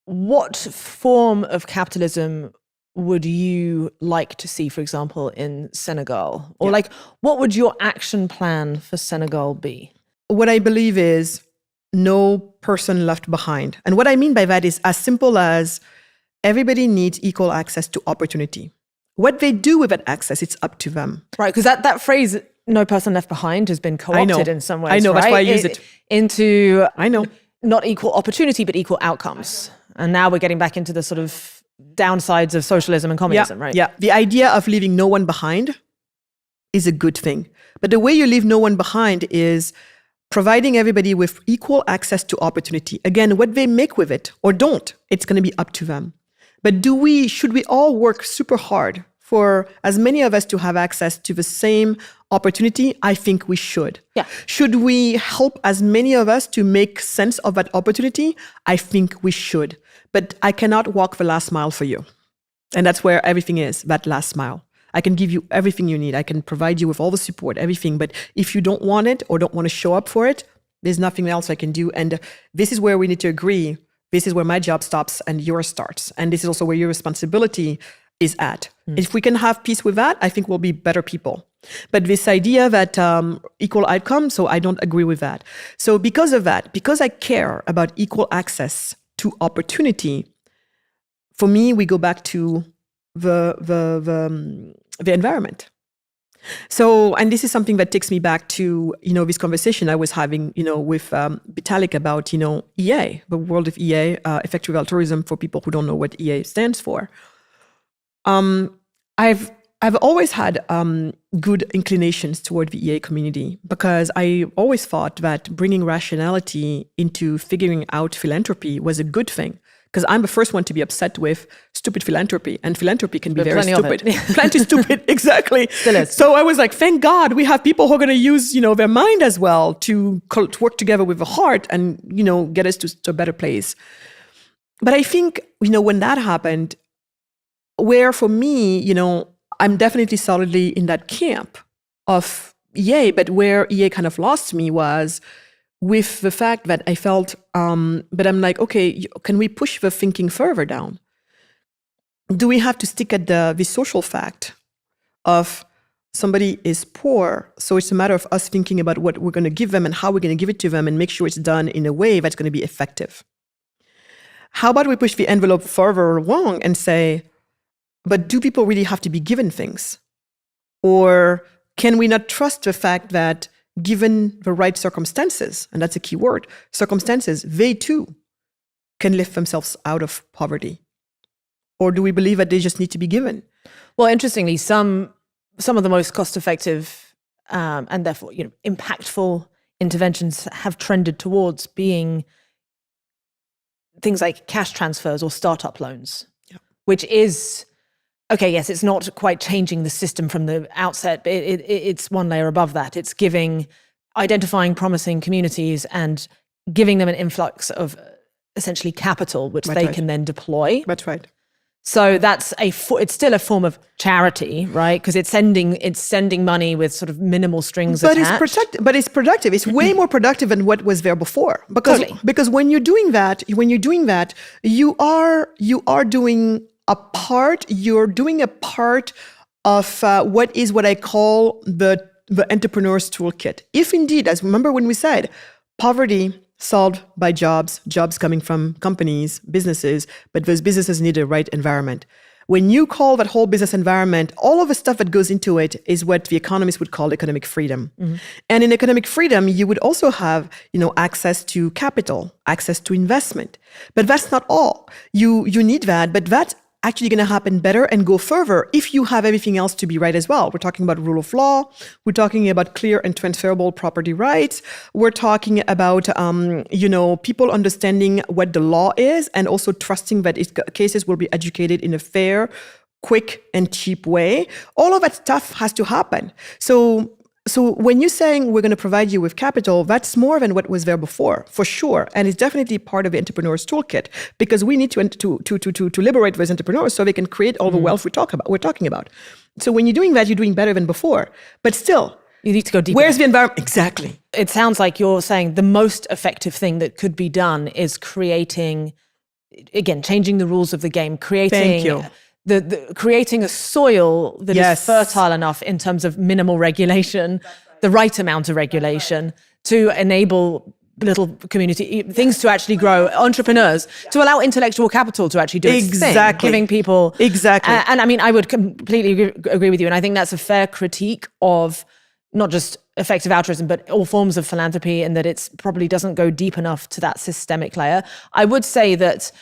What form of capitalism would you like to see, for example, in Senegal? Or what would your action plan for Senegal be? What I believe is no person left behind. And what I mean by that is as simple as everybody needs equal access to opportunity. What they do with that access, it's up to them. Right, because that phrase, no person left behind, has been co-opted in some ways. I know, right? That's why I use it. Into, I know, not equal opportunity, but equal outcomes. And now we're getting back into the sort of downsides of socialism and communism, right? Yeah, the idea of leaving no one behind is a good thing. But the way you leave no one behind is providing everybody with equal access to opportunity. Again, what they make with it or don't, it's going to be up to them. But should we all work super hard for as many of us to have access to the same opportunity? I think we should. Yeah. Should we help as many of us to make sense of that opportunity? I think we should. But I cannot walk the last mile for you. And that's where everything is, that last mile. I can give you everything you need. I can provide you with all the support, everything. But if you don't want it or don't want to show up for it, there's nothing else I can do. And this is where we need to agree. This is where my job stops and yours starts. And this is also where your responsibility is at. If we can have peace with that, I think we'll be better people. But this idea that equal outcome, so I don't agree with that. So because of that, because I care about equal access to opportunity, for me, we go back to the environment. So, and this is something that takes me back to, this conversation I was having, with Vitalik about, EA, the world of EA, effective altruism, for people who don't know what EA stands for. I've always had good inclinations toward the EA community because I always thought that bringing rationality into figuring out philanthropy was a good thing. Because I'm the first one to be upset with stupid philanthropy, and philanthropy can be very stupid. Plenty stupid, exactly. Still is. So I was like, thank God we have people who are going to use, their mind as well to work together with the heart and, get us to a better place. But I think, when that happened, where for me, I'm definitely solidly in that camp of EA, but where EA kind of lost me was with the fact that I felt, but I'm like, okay, can we push the thinking further down? Do we have to stick at the social fact of somebody is poor, so it's a matter of us thinking about what we're going to give them and how we're going to give it to them and make sure it's done in a way that's going to be effective? How about we push the envelope further along and say, but do people really have to be given things? Or can we not trust the fact that given the right circumstances, and that's a key word, circumstances, they too can lift themselves out of poverty? Or do we believe that they just need to be given? Well, interestingly, some of the most cost-effective and therefore impactful interventions have trended towards being things like cash transfers or startup loans, which is, okay, yes, it's not quite changing the system from the outset, but it's one layer above that. It's identifying promising communities and giving them an influx of essentially capital, which they can then deploy. That's right. So that's it's still a form of charity, right? Because it's sending money with sort of minimal strings attached. But it's productive. It's way more productive than what was there before. Because when you're doing that, you are doing a part. You're doing a part of what I call the entrepreneur's toolkit. If indeed, as remember when we said, poverty solved by jobs coming from companies, businesses, but those businesses need a right environment. When you call that whole business environment, all of the stuff that goes into it is what the economists would call economic freedom. Mm-hmm. And in economic freedom, you would also have, access to capital, access to investment. But that's not all. You need that, but that's actually going to happen better and go further if you have everything else to be right as well. We're talking about rule of law. We're talking about clear and transferable property rights. We're talking about, people understanding what the law is and also trusting that cases will be educated in a fair, quick, and cheap way. All of that stuff has to happen. So when you're saying we're going to provide you with capital, that's more than what was there before, for sure. And it's definitely part of the entrepreneur's toolkit because we need to liberate those entrepreneurs so they can create all the wealth we're talking about. So when you're doing that, you're doing better than before. But still, you need to go deeper. Where's the environment? Exactly. It sounds like you're saying the most effective thing that could be done is changing the rules of the game, creating a soil that is fertile enough in terms of minimal regulation, the right amount of regulation to enable little community things to actually grow, entrepreneurs, to allow intellectual capital to actually do its thing, giving people... Exactly. And I mean, I would completely agree with you. And I think that's a fair critique of not just effective altruism, but all forms of philanthropy, and that it's probably doesn't go deep enough to that systemic layer. I would say that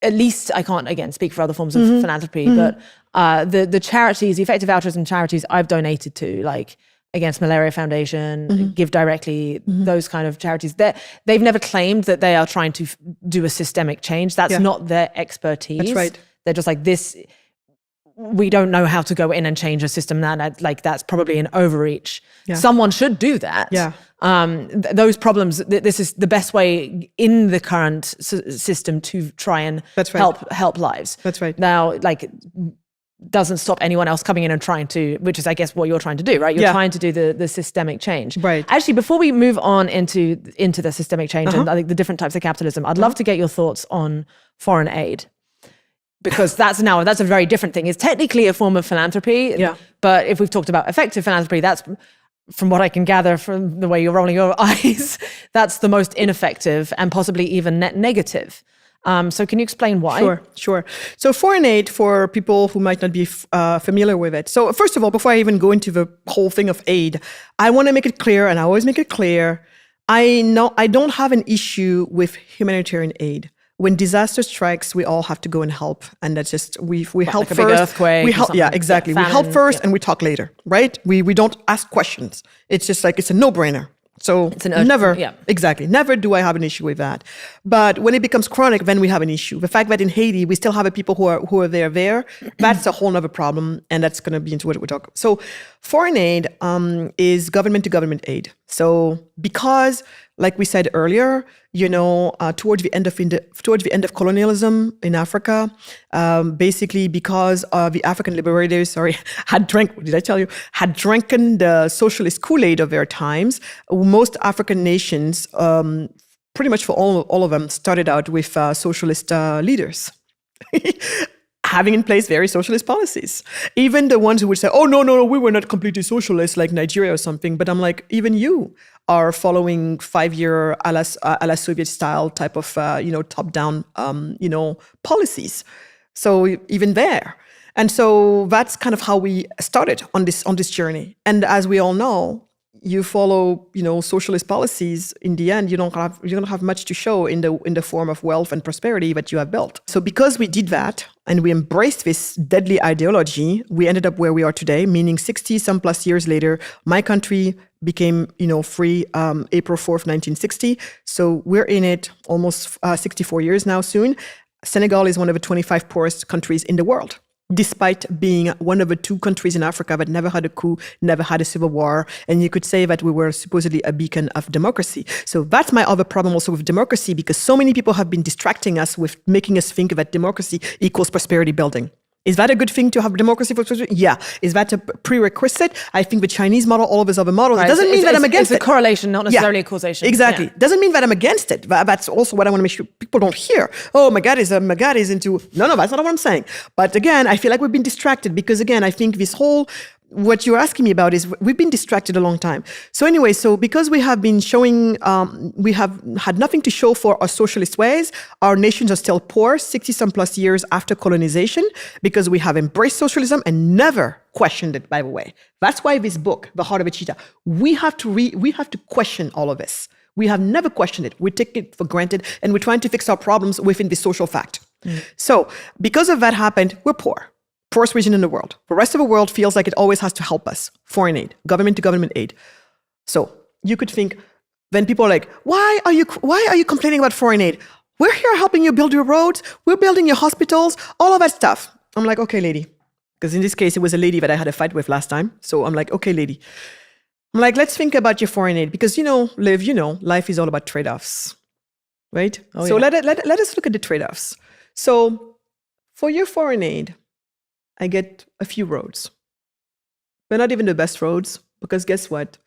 at least I can't, again, speak for other forms of philanthropy, but the charities, the effective altruism charities I've donated to, like Against Malaria Foundation, Give Directly, those kind of charities, they've never claimed that they are trying to do a systemic change. That's not their expertise. That's right. They're just like, this, we don't know how to go in and change a system. That's probably an overreach. Yeah. Someone should do that. Yeah. Those problems, this is the best way in the current system to try and help lives. That's right. Now, like, doesn't stop anyone else coming in and trying to, which is, I guess, what you're trying to do, right? You're trying to do the systemic change. Right. Actually, before we move on into the systemic change and I think the different types of capitalism, I'd love to get your thoughts on foreign aid. Because that's a very different thing. It's technically a form of philanthropy. Yeah. But if we've talked about effective philanthropy, that's, from what I can gather from the way you're rolling your eyes, that's the most ineffective and possibly even net negative. So can you explain why? Sure. So foreign aid, for people who might not be familiar with it. So first of all, before I even go into the whole thing of aid, I want to make it clear, and I always make it clear, I don't have an issue with humanitarian aid. When disaster strikes, we all have to go and help, and that's just we help like a first. Big earthquake. We help, exactly. Famine, we help first, and we talk later, right? We don't ask questions. It's just like it's a no-brainer. So it's never do I have an issue with that. But when it becomes chronic, then we have an issue. The fact that in Haiti we still have people who are there, that's a whole other problem, and that's going to be into what we talk. So foreign aid is government to government aid. So because, like we said earlier, towards the end of colonialism in Africa, basically because the African liberators, had drank the socialist Kool-Aid of their times. Most African nations, pretty much for all of them, started out with socialist leaders. Having in place very socialist policies. Even the ones who would say, oh, no, we were not completely socialist, like Nigeria or something. But I'm like, even you are following 5-year a la Soviet style type of, top-down, policies. So even there. And so that's kind of how we started on this journey. And as we all know, you follow, socialist policies, in the end, you don't have much to show in the form of wealth and prosperity that you have built. So because we did that and we embraced this deadly ideology, we ended up where we are today, meaning 60 some plus years later, my country became, free April 4th, 1960. So we're in it almost 64 years now soon. Senegal is one of the 25 poorest countries in the world, despite being one of the 2 countries in Africa that never had a coup, never had a civil war. And you could say that we were supposedly a beacon of democracy. So that's my other problem also with democracy, because so many people have been distracting us with making us think that democracy equals prosperity building. Is that a good thing to have democracy for prosperity? Yeah. Is that a prerequisite? I think the Chinese model, all of these other models, it doesn't mean that I'm against it. It's a correlation, not necessarily a causation. Exactly. Yeah. Doesn't mean that I'm against it. That's also what I want to make sure people don't hear. Oh, Magatte is into... No, that's not what I'm saying. But again, I feel like we've been distracted because, again, I think this whole... What you're asking me about is we've been distracted a long time. So anyway, because we have been showing, we have had nothing to show for our socialist ways. Our nations are still poor 60 some plus years after colonization because we have embraced socialism and never questioned it, by the way. That's why this book, The Heart of a Cheetah, we have to question all of this. We have never questioned it. We take it for granted and we're trying to fix our problems within the social fact. So because of that happened, we're poor. Poorest region in the world. The rest of the world feels like it always has to help us. Foreign aid, government to government aid. So you could think, then people are like, why are you complaining about foreign aid? We're here helping you build your roads. We're building your hospitals, all of that stuff. I'm like, okay, lady. Because in this case, it was a lady that I had a fight with last time. So I'm like, okay, lady. I'm like, let's think about your foreign aid. Because, Liv, life is all about trade-offs, right? Oh, so let us look at the trade-offs. So for your foreign aid, I get a few roads. They're not even the best roads, because guess what?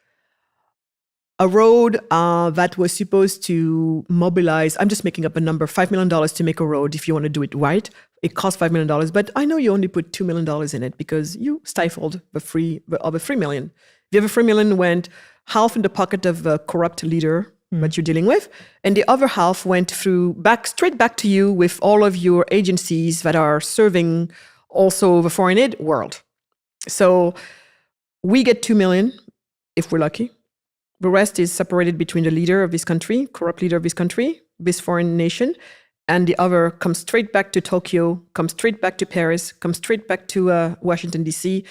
A road that was supposed to mobilize, I'm just making up a number, $5 million to make a road if you want to do it right. It costs $5 million, but I know you only put $2 million in it because you stifled the other $3 million. The other $3 million went half in the pocket of the corrupt leader that you're dealing with, and the other half went straight back to you with all of your agencies that are serving also the foreign aid world. So we get 2 million if we're lucky. The rest is separated between the leader of this country, corrupt leader of this country, this foreign nation, and the other comes straight back to Tokyo, comes straight back to Paris, comes straight back to Washington, D.C.,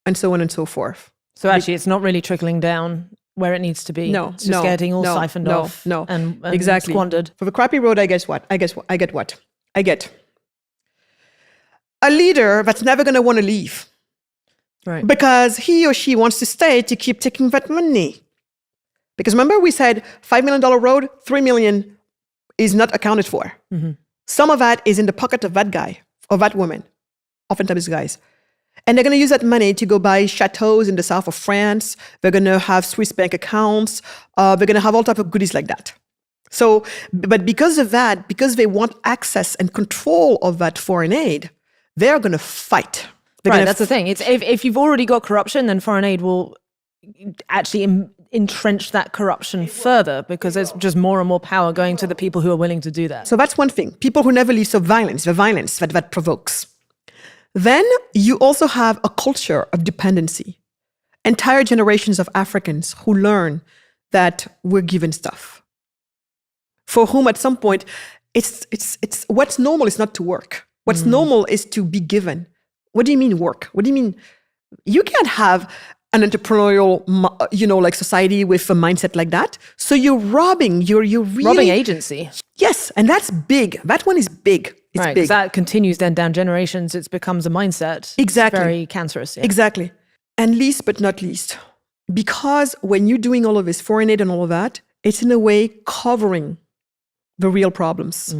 and so on and so forth. So actually, it's not really trickling down where it needs to be. No, it's just getting all siphoned off. And exactly squandered. For the crappy road, I get what? I get a leader that's never going to want to leave. Right. Because he or she wants to stay to keep taking that money. Because remember we said $5 million road, $3 million is not accounted for. Mm-hmm. Some of that is in the pocket of that guy or that woman, oftentimes guys. And they're going to use that money to go buy chateaux in the south of France. They're going to have Swiss bank accounts. They're going to have all types of goodies like that. So, but because of that, because they want access and control of that foreign aid, they're going to fight. Right, that's the thing. It's if you've already got corruption, then foreign aid will actually entrench that corruption further because there's just more and more power going to the people who are willing to do that. So that's one thing. People who never leave, so violence, the violence that provokes. Then you also have a culture of dependency. Entire generations of Africans who learn that we're given stuff. For whom at some point, it's what's normal is not to work. What's normal is to be given. What do you mean work? What do you mean? You can't have an entrepreneurial, like society with a mindset like that. So you're robbing. You're really robbing agency. Yes, and that's big. That one is big. It's right, big. That continues then down generations. It becomes a mindset. Exactly. It's very cancerous. Yeah. Exactly. And least but not least, because when you're doing all of this foreign aid and all of that, it's in a way covering the real problems.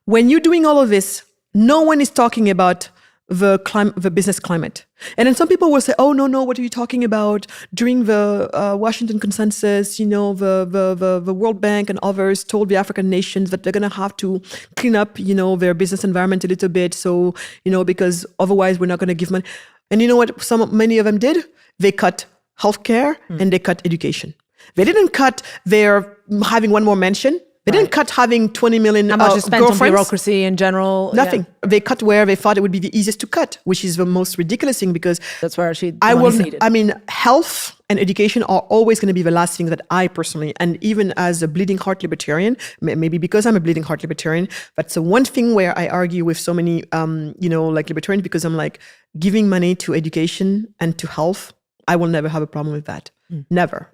When you're doing all of this, no one is talking about the business climate. And then some people will say, oh, no, what are you talking about? During the Washington Consensus, the World Bank and others told the African nations that they're going to have to clean up, their business environment a little bit. So, because otherwise we're not going to give money. And you know what many of them did? They cut healthcare and they cut education. They didn't cut their having one more mention. They didn't cut having 20 million How much is spent girlfriends. on bureaucracy in general? Nothing. Yeah. They cut where they thought it would be the easiest to cut, which is the most ridiculous thing because that's where actually the money's needed. Health and education are always going to be the last thing that I personally, and even as a bleeding heart libertarian, maybe because I'm a bleeding heart libertarian, that's the one thing where I argue with so many, libertarians because I'm like, giving money to education and to health, I will never have a problem with that. Never.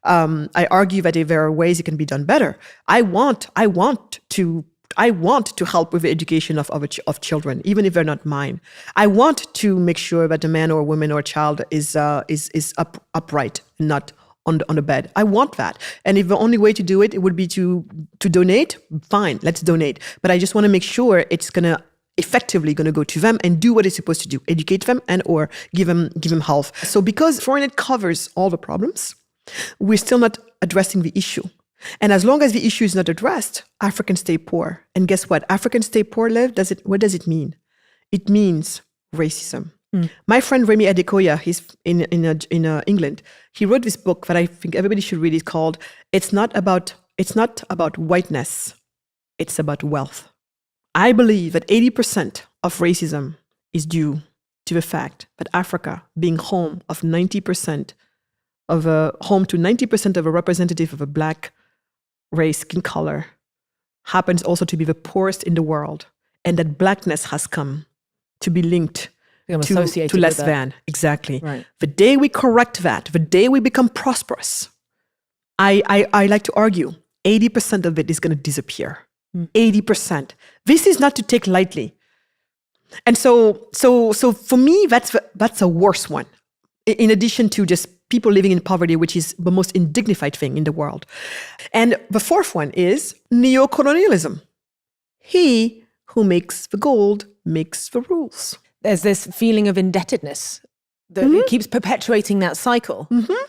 I argue that there are ways it can be done better. I want to help with the education of children, even if they're not mine. I want to make sure that a man or a woman or a child is upright, not on the bed. I want that. And if the only way to do it would be to donate, fine, let's donate. But I just want to make sure it's effectively going to go to them and do what it's supposed to do, educate them and or give them health. So because foreign aid covers all the problems, we're still not addressing the issue. And as long as the issue is not addressed, Africans stay poor. And guess what? Africans stay poor, Liv, what does it mean? It means racism. My friend Remy Adekoya, he's in England. He wrote this book that I think everybody should read. It's called It's not about whiteness, it's about wealth. I believe that 80% of racism is due to the fact that Africa, being home to 90% of a representative of a black race, skin color, happens also to be the poorest in the world, and that blackness has come to be linked to less than. Exactly. Right. The day we correct that, the day we become prosperous, I like to argue 80% of it is going to disappear. 80%. This is not to take lightly. And so for me, that's a worse one. In addition to just people living in poverty, which is the most indignified thing in the world. And the fourth one is neocolonialism. He who makes the gold makes the rules. There's this feeling of indebtedness that it keeps perpetuating that cycle.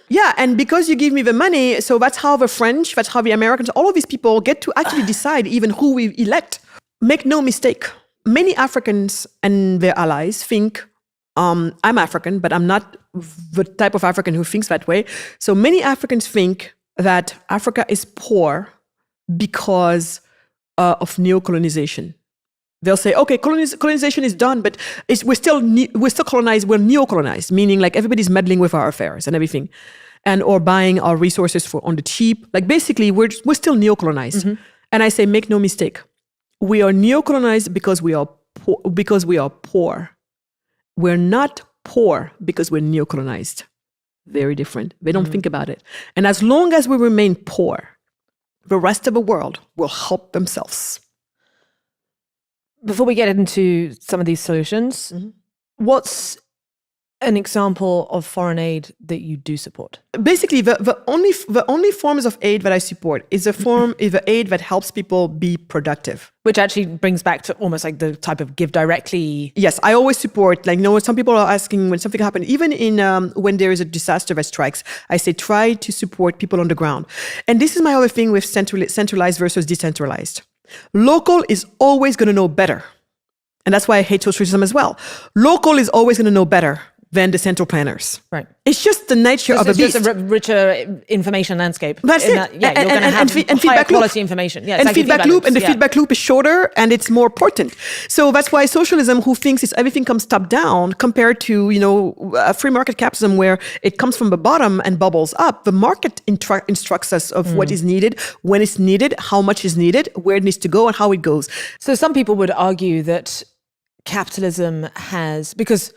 Yeah, and because you give me the money, so that's how the French, that's how the Americans, all of these people get to actually decide even who we elect. Make no mistake, many Africans and their allies think, I'm African, but I'm not the type of African who thinks that way. So many Africans think that Africa is poor because of neocolonization. They'll say, okay, colonization is done, but we're still colonized, we're neo-colonized, meaning like everybody's meddling with our affairs and everything, or buying our resources on the cheap. Like basically, we're still neo-colonized. And I say, make no mistake. We are neocolonized because we are poor. We're not poor because we're neocolonized. Very different. They don't think about it. And as long as we remain poor, the rest of the world will help themselves. Before we get into some of these solutions, what's an example of foreign aid that you do support? Basically, the only forms of aid that I support is the aid that helps people be productive. Which actually brings back to almost like the type of give directly. Yes, I always support, like, some people are asking when something happens, even in when there is a disaster that strikes, I say try to support people on the ground. And this is my other thing with centralized versus decentralized. Local is always going to know better. And that's why I hate socialism as well. Local is always going to know better than the central planners. Right. It's just the nature of the beast. It's just a richer information landscape. That's it. You're going to have higher quality information. Yeah, and feedback loop. And the feedback loop is shorter and it's more potent. So that's why socialism, who thinks everything comes top down, compared to, free market capitalism where it comes from the bottom and bubbles up. The market instructs us of what is needed, when it's needed, how much is needed, where it needs to go and how it goes. So some people would argue that capitalism has, because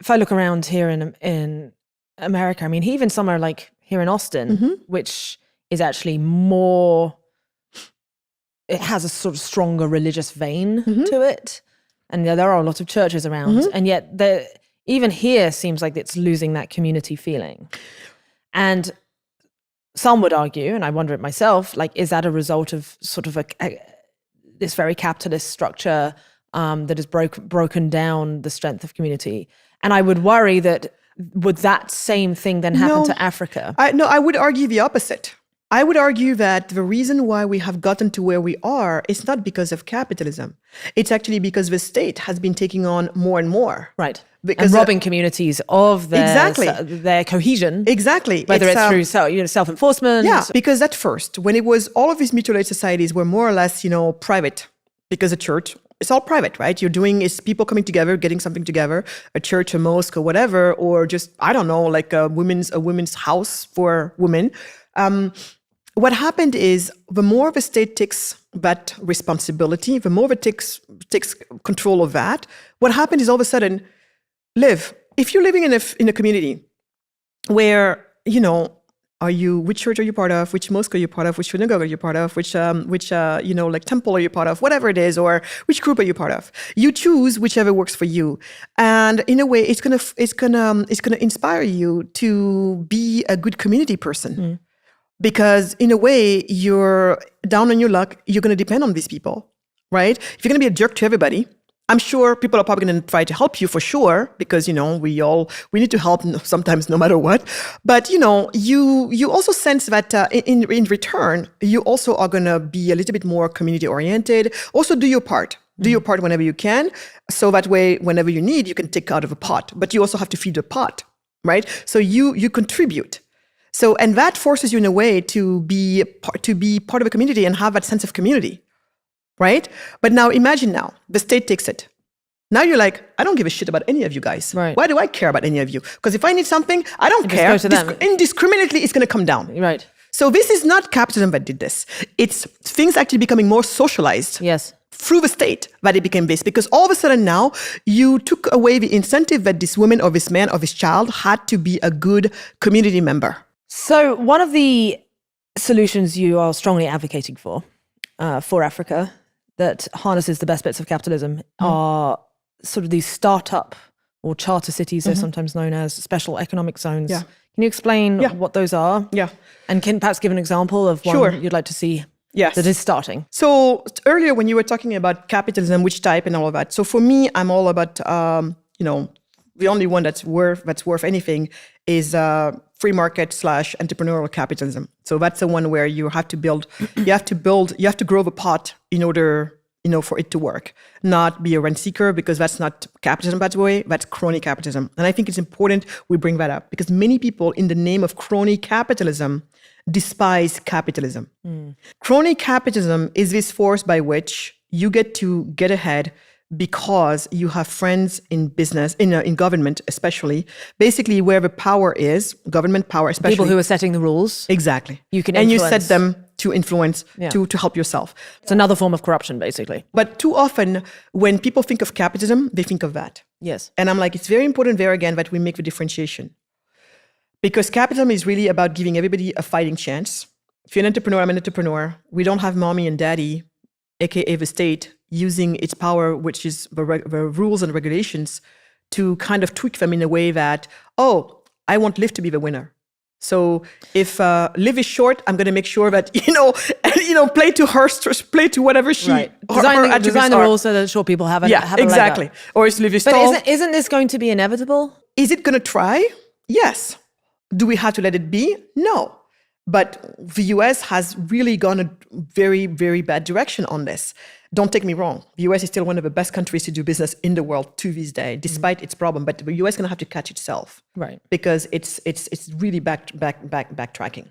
if I look around here in America, I mean, even somewhere like here in Austin, which is actually more, it has a sort of stronger religious vein to it. And there are a lot of churches around. And yet even here seems like it's losing that community feeling. And some would argue, and I wonder it myself, like, is that a result of sort of this very capitalist structure that has broken down the strength of community? And I would worry that would that same thing then happen to Africa? I would argue the opposite. I would argue that the reason why we have gotten to where we are is not because of capitalism. It's actually because the state has been taking on more and more. Right. Because and robbing communities of their cohesion. Exactly. Whether it's through self-enforcement. Yeah, because at first, when it was all of these mutual aid societies were more or less, private, because the church, it's all private, right? You're doing is people coming together, getting something together, a church, a mosque, or whatever, or just, I don't know, like a women's house for women. What happened is the more the state takes that responsibility, the more it takes control of that. What happened is all of a sudden, if you're living in a community where, which church are you part of? Which mosque are you part of? Which synagogue are you part of? Which temple are you part of? Whatever it is, or which group are you part of? You choose whichever works for you, and in a way, it's gonna inspire you to be a good community person, because in a way, you're down on your luck. You're gonna depend on these people, right? If you're gonna be a jerk to everybody, I'm sure people are probably going to try to help you for sure, because, we need to help sometimes no matter what. But, you also sense that in return, you also are going to be a little bit more community oriented. Also do your part. Do your part whenever you can. So that way, whenever you need, you can take out of a pot. But you also have to feed the pot, right? So you contribute. So, and that forces you in a way to be part of a community and have that sense of community. Right? But now imagine the state takes it. Now you're like, I don't give a shit about any of you guys. Right. Why do I care about any of you? Because if I need something, I don't care. Just go to them. Indiscriminately, it's going to come down. Right. So this is not capitalism that did this. It's things actually becoming more socialized. Yes. Through the state that it became this. Because all of a sudden now, you took away the incentive that this woman or this man or this child had to be a good community member. So one of the solutions you are strongly advocating for Africa, that harnesses the best bits of capitalism, are sort of these startup or charter cities, they're sometimes known as special economic zones. Yeah. Can you explain what those are? Yeah. And can perhaps give an example of one you'd like to see that is starting? So earlier when you were talking about capitalism, which type and all of that. So for me, I'm all about, the only one that's worth anything is free market / entrepreneurial capitalism. So that's the one where you have to grow the pot in order, for it to work, not be a rent seeker, because that's not capitalism, by the way, that's crony capitalism. And I think it's important we bring that up, because many people in the name of crony capitalism despise capitalism. Crony capitalism is this force by which you get to get ahead because you have friends in business, in government especially, basically where the power is, government power especially. People who are setting the rules. Exactly. You can and influence. you set them to influence, to help yourself. It's another form of corruption, basically. But too often, when people think of capitalism, they think of that. Yes. And I'm like, it's very important there again that we make the differentiation. Because capitalism is really about giving everybody a fighting chance. If you're an entrepreneur, I'm an entrepreneur. We don't have mommy and daddy, aka the state, using its power, which is the rules and regulations, to kind of tweak them in a way that, oh, I want Liv to be the winner. So if Liv is short, I'm going to make sure that, play to her, play to whatever she, right. her Design the rules so that short people have a exactly. leg up. Or if Liv is tall. But isn't this going to be inevitable? Is it going to try? Yes. Do we have to let it be? No. But the US has really gone a very, very bad direction on this. Don't take me wrong. The US is still one of the best countries to do business in the world to this day, despite its problem. But the US is going to have to catch itself, right? Because it's really backtracking.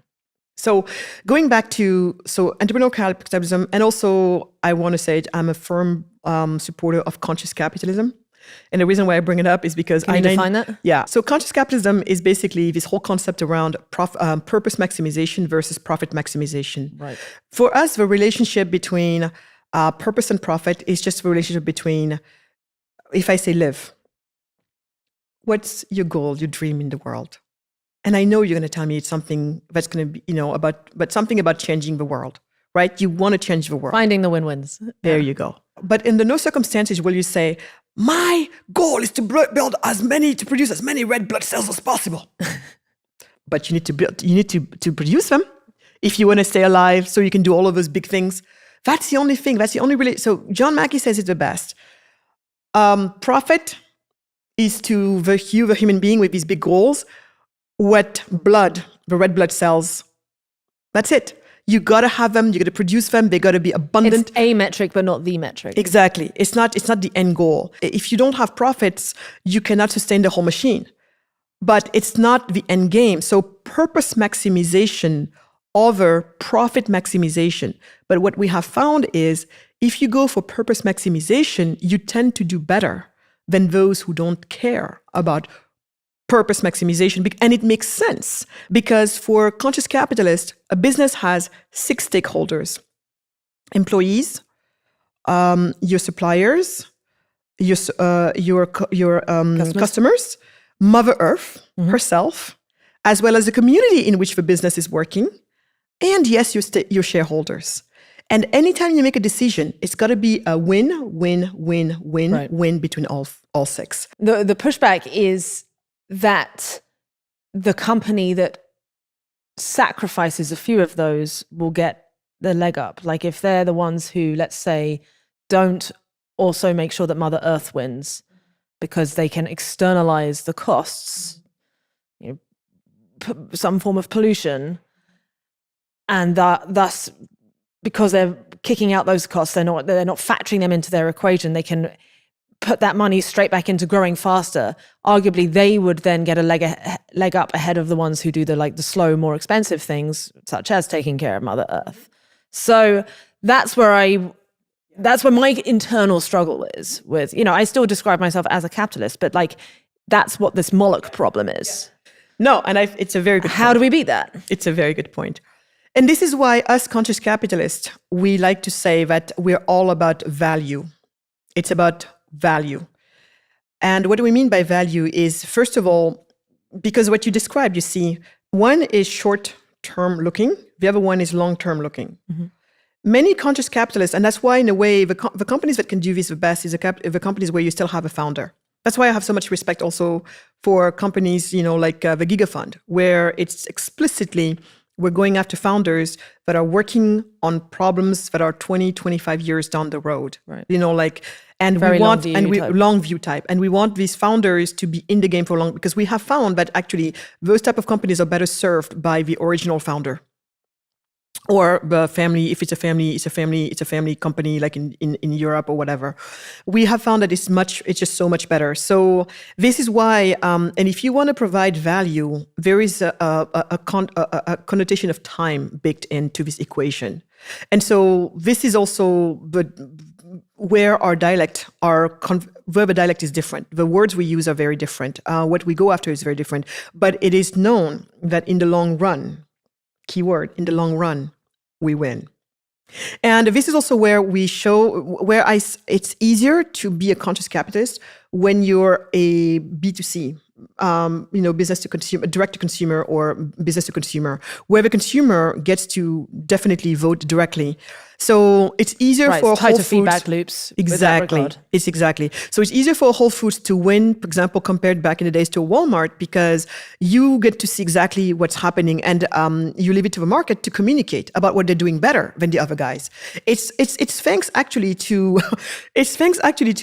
So going back to entrepreneurial capitalism, and also I want to say I'm a firm supporter of conscious capitalism. And the reason why I bring it up is because Can you define that? Yeah. So conscious capitalism is basically this whole concept around purpose maximization versus profit maximization. Right. For us, the relationship between purpose and profit is just the relationship between, if I say Liv, what's your goal, your dream in the world? And I know you're going to tell me it's something that's going to be, but something about changing the world, right? You want to change the world. Finding the win-wins. There you go. But in no circumstances will you say, my goal is to to produce as many red blood cells as possible. But you need to produce them if you want to stay alive, so you can do all of those big things. That's the only thing. That's the only So John Mackey says it the best. Profit is to the human being with these big goals what the red blood cells. That's it. You got to have them. You got to produce them. They got to be abundant. It's a metric, but not the metric. Exactly. It's not the end goal. If you don't have profits, you cannot sustain the whole machine. But it's not the end game. So purpose maximization over profit maximization. But what we have found is if you go for purpose maximization, you tend to do better than those who don't care about purpose maximization. And it makes sense because for conscious capitalists, a business has 6 stakeholders: employees, your suppliers, your customers, Mother Earth herself, as well as the community in which the business is working, and yes, your shareholders. And anytime you make a decision, it's got to be a win between all 6. The pushback is that the company that sacrifices a few of those will get the leg up. Like if they're the ones who, let's say, don't also make sure that Mother Earth wins because they can externalize the costs, some form of pollution, and thus, because they're kicking out those costs, they're not factoring them into their equation. They can put that money straight back into growing faster. Arguably, they would then get a leg up ahead of the ones who do the slow, more expensive things, such as taking care of Mother Earth. So that's where my internal struggle is with, I still describe myself as a capitalist, but that's what this Moloch problem is. No, and it's a very good point. How do we beat that? It's a very good point. And this is why us conscious capitalists, we like to say that we're all about value. It's about value. And what do we mean by value is, first of all, because what you described, you see, one is short-term looking, the other one is long-term looking. Mm-hmm. Many conscious capitalists, and that's why in a way, the companies that can do this the best is the companies where you still have a founder. That's why I have so much respect also for companies, like the Giga Fund, where it's explicitly, we're going after founders that are working on problems that are 20, 25 years down the road. Right. And very we want, long view type. And we want these founders to be in the game for long, because we have found that actually those type of companies are better served by the original founder. Or the family, if it's a family company like in Europe or whatever. We have found that it's just so much better. So this is why, and if you want to provide value, there is a connotation of time baked into this equation. And so this is also where our dialect, where the dialect is different. The words we use are very different. What we go after is very different. But it is known that in the long run, keyword, in the long run, we win. And this is also where we show it's easier to be a conscious capitalist when you're a B2C, business to consumer, direct to consumer, or business to consumer, where the consumer gets to definitely vote directly. So it's easier for tighter Whole Foods. feedback loops. Exactly. It's exactly. So it's easier for Whole Foods to win, for example, compared back in the days to Walmart, because you get to see exactly what's happening, and you leave it to the market to communicate about what they're doing better than the other guys. It's thanks actually to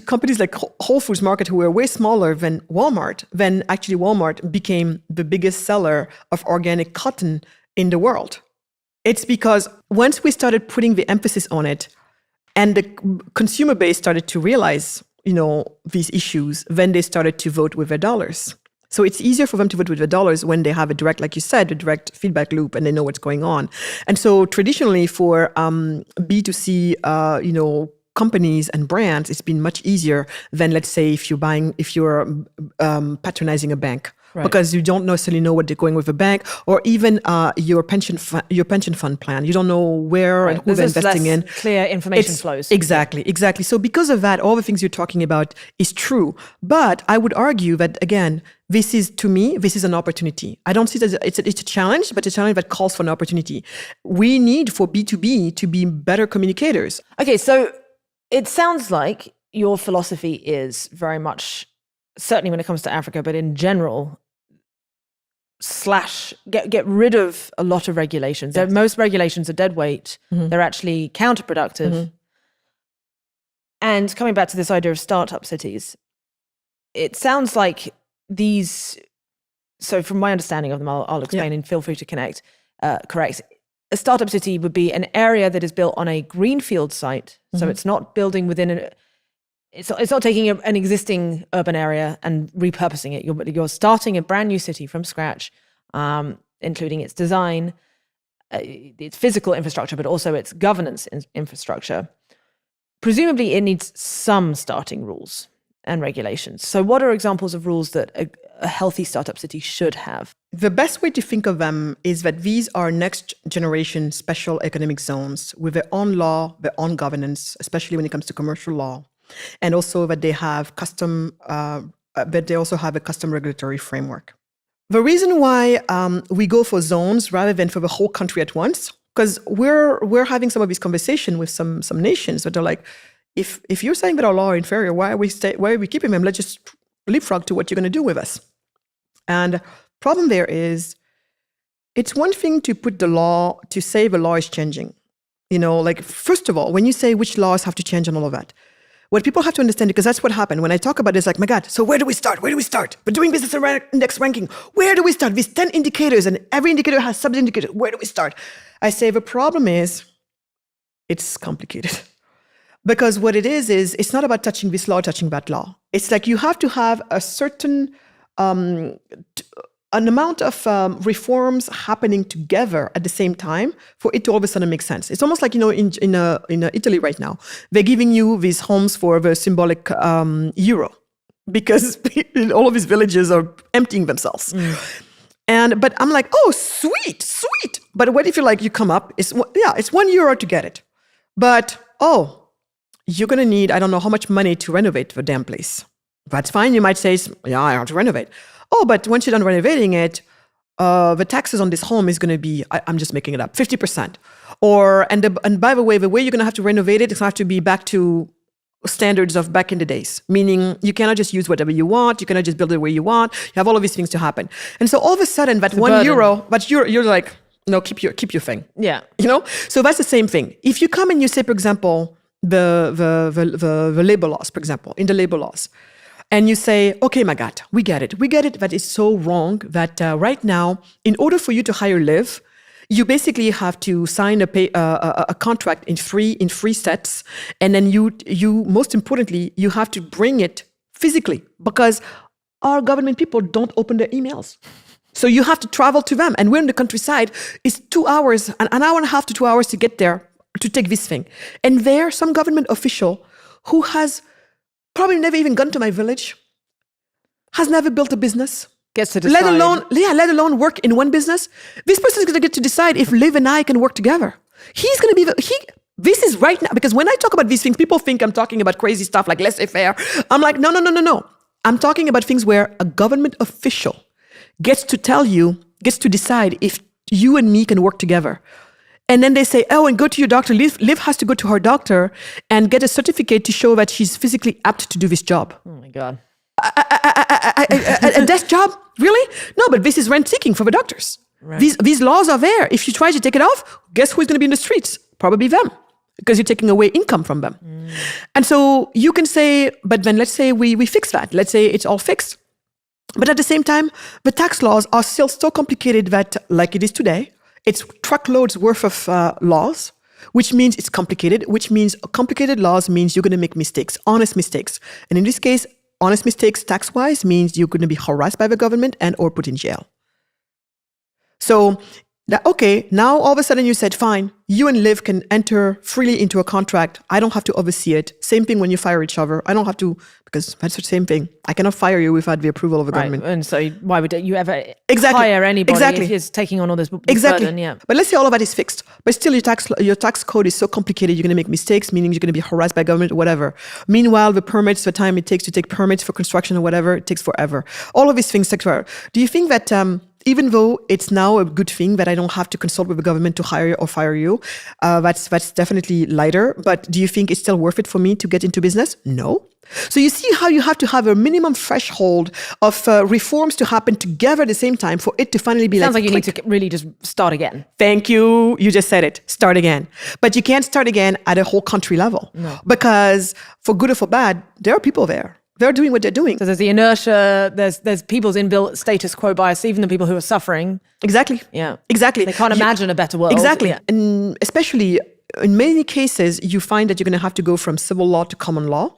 companies like Whole Foods Market, who are way smaller than Walmart. Then actually Walmart became the biggest seller of organic cotton in the world. It's because once we started putting the emphasis on it, and the consumer base started to realize, these issues, then they started to vote with their dollars. So it's easier for them to vote with their dollars when they have a direct, like you said, a direct feedback loop, and they know what's going on. And so traditionally for B2C, companies and brands, it's been much easier than, let's say, if you're patronizing a bank. Right. Because you don't necessarily know what they're going with a bank, or even your pension fund plan. You don't know where and who they're investing in. Clear information flows. Exactly. So because of that, all the things you're talking about is true. But I would argue that, again, this is an opportunity. I don't see it as it's a challenge, but a challenge that calls for an opportunity. We need for B2B to be better communicators. Okay, so it sounds like your philosophy is very much, certainly when it comes to Africa, but in general, get rid of a lot of regulations. Yes. Most regulations are dead weight. Mm-hmm. They're actually counterproductive. Mm-hmm. And coming back to this idea of startup cities, it sounds like these, so from my understanding of them, I'll explain and feel free to correct. A startup city would be an area that is built on a greenfield site. Mm-hmm. So it's not building within it's not taking an existing urban area and repurposing it. You're starting a brand new city from scratch, including its design, its physical infrastructure, but also its governance infrastructure. Presumably, it needs some starting rules and regulations. So what are examples of rules that a healthy startup city should have? The best way to think of them is that these are next generation special economic zones with their own law, their own governance, especially when it comes to commercial law. And also that they have they also have a custom regulatory framework. The reason why we go for zones rather than for the whole country at once, because we're having some of these conversations with some nations that are like, if you're saying that our law are inferior, why are we keeping them? Let's just leapfrog to what you're going to do with us. And problem there is, it's one thing to put the law, to say the law is changing. First of all, when you say which laws have to change and all of that, what people have to understand, because that's what happened. When I talk about this, like, my God, so where do we start? But doing business index ranking, where do we start? These 10 indicators, and every indicator has sub-indicators. Where do we start? I say the problem is, it's complicated. Because what it is it's not about touching this law, touching that law. It's like you have to have a certain an amount of reforms happening together at the same time for it to all of a sudden make sense. It's almost like, in Italy right now, they're giving you these homes for the symbolic euro, because all of these villages are emptying themselves. But I'm like, oh, sweet. But what if you come up, it's €1 to get it. But, you're going to need, I don't know how much money to renovate the damn place. That's fine. You might say, I have to renovate. But once you're done renovating it, the taxes on this home is going to be, I'm just making it up, 50%. And by the way you're going to have to renovate it, it's going to have to be back to standards of back in the days. Meaning you cannot just use whatever you want. You cannot just build it where you want. You have all of these things to happen. And so all of a sudden, that €1, but you're like, no, keep your thing. Yeah. So that's the same thing. If you come and you say, for example, the labor laws, for example, in the labor laws, and you say, okay, Magatte, we get it. That is so wrong that right now, in order for you to hire Liv, you basically have to sign a contract in three sets, and then you most importantly, you have to bring it physically, because our government people don't open their emails. So you have to travel to them, and we're in the countryside. It's 2 hours, an hour and a half to 2 hours to get there to take this thing. And there, some government official who has probably never even gone to my village, has never built a business, gets to decide. Let alone work in one business. This person is going to get to decide if Liv and I can work together. He's going to be this is right now, because when I talk about these things, people think I'm talking about crazy stuff like laissez-faire. I'm like, no. I'm talking about things where a government official gets to decide if you and me can work together. And then they say, oh, and go to your doctor. Liv has to go to her doctor and get a certificate to show that she's physically apt to do this job. Oh my God. A desk job? Really? No, but this is rent seeking for the doctors. Right. These laws are there. If you try to take it off, guess who's going to be in the streets? Probably them, because you're taking away income from them. And so you can say, but then let's say we fix that. Let's say it's all fixed. But at the same time, the tax laws are still so complicated that, like it is today, it's truckloads worth of laws, which means it's complicated, which means complicated laws means you're going to make mistakes, honest mistakes. And in this case, honest mistakes tax-wise means you're going to be harassed by the government and or put in jail. So, now all of a sudden you said, fine, you and Liv can enter freely into a contract. I don't have to oversee it. Same thing when you fire each other. I don't have to, because that's the same thing. I cannot fire you without the approval of the government. And so why would you ever hire anybody if he's taking on all this burden? Yeah. But let's say all of that is fixed. But still your tax code is so complicated, you're going to make mistakes, meaning you're going to be harassed by government or whatever. Meanwhile, the permits, the time it takes to take permits for construction or whatever, it takes forever. All of these things take forever. Do you think that even though it's now a good thing that I don't have to consult with the government to hire or fire you, that's definitely lighter. But do you think it's still worth it for me to get into business? No. So you see how you have to have a minimum threshold of reforms to happen together at the same time for it to finally be Sounds like you click. need to really just start again. Thank you. You just said it. Start again. But you can't start again at a whole country level. No. Because for good or for bad, there are people there. They're doing what they're doing. So there's the inertia, there's people's inbuilt status quo bias, even the people who are suffering. Exactly. Yeah. Exactly. They can't imagine a better world. Exactly. Yeah. And especially in many cases, you find that you're going to have to go from civil law to common law.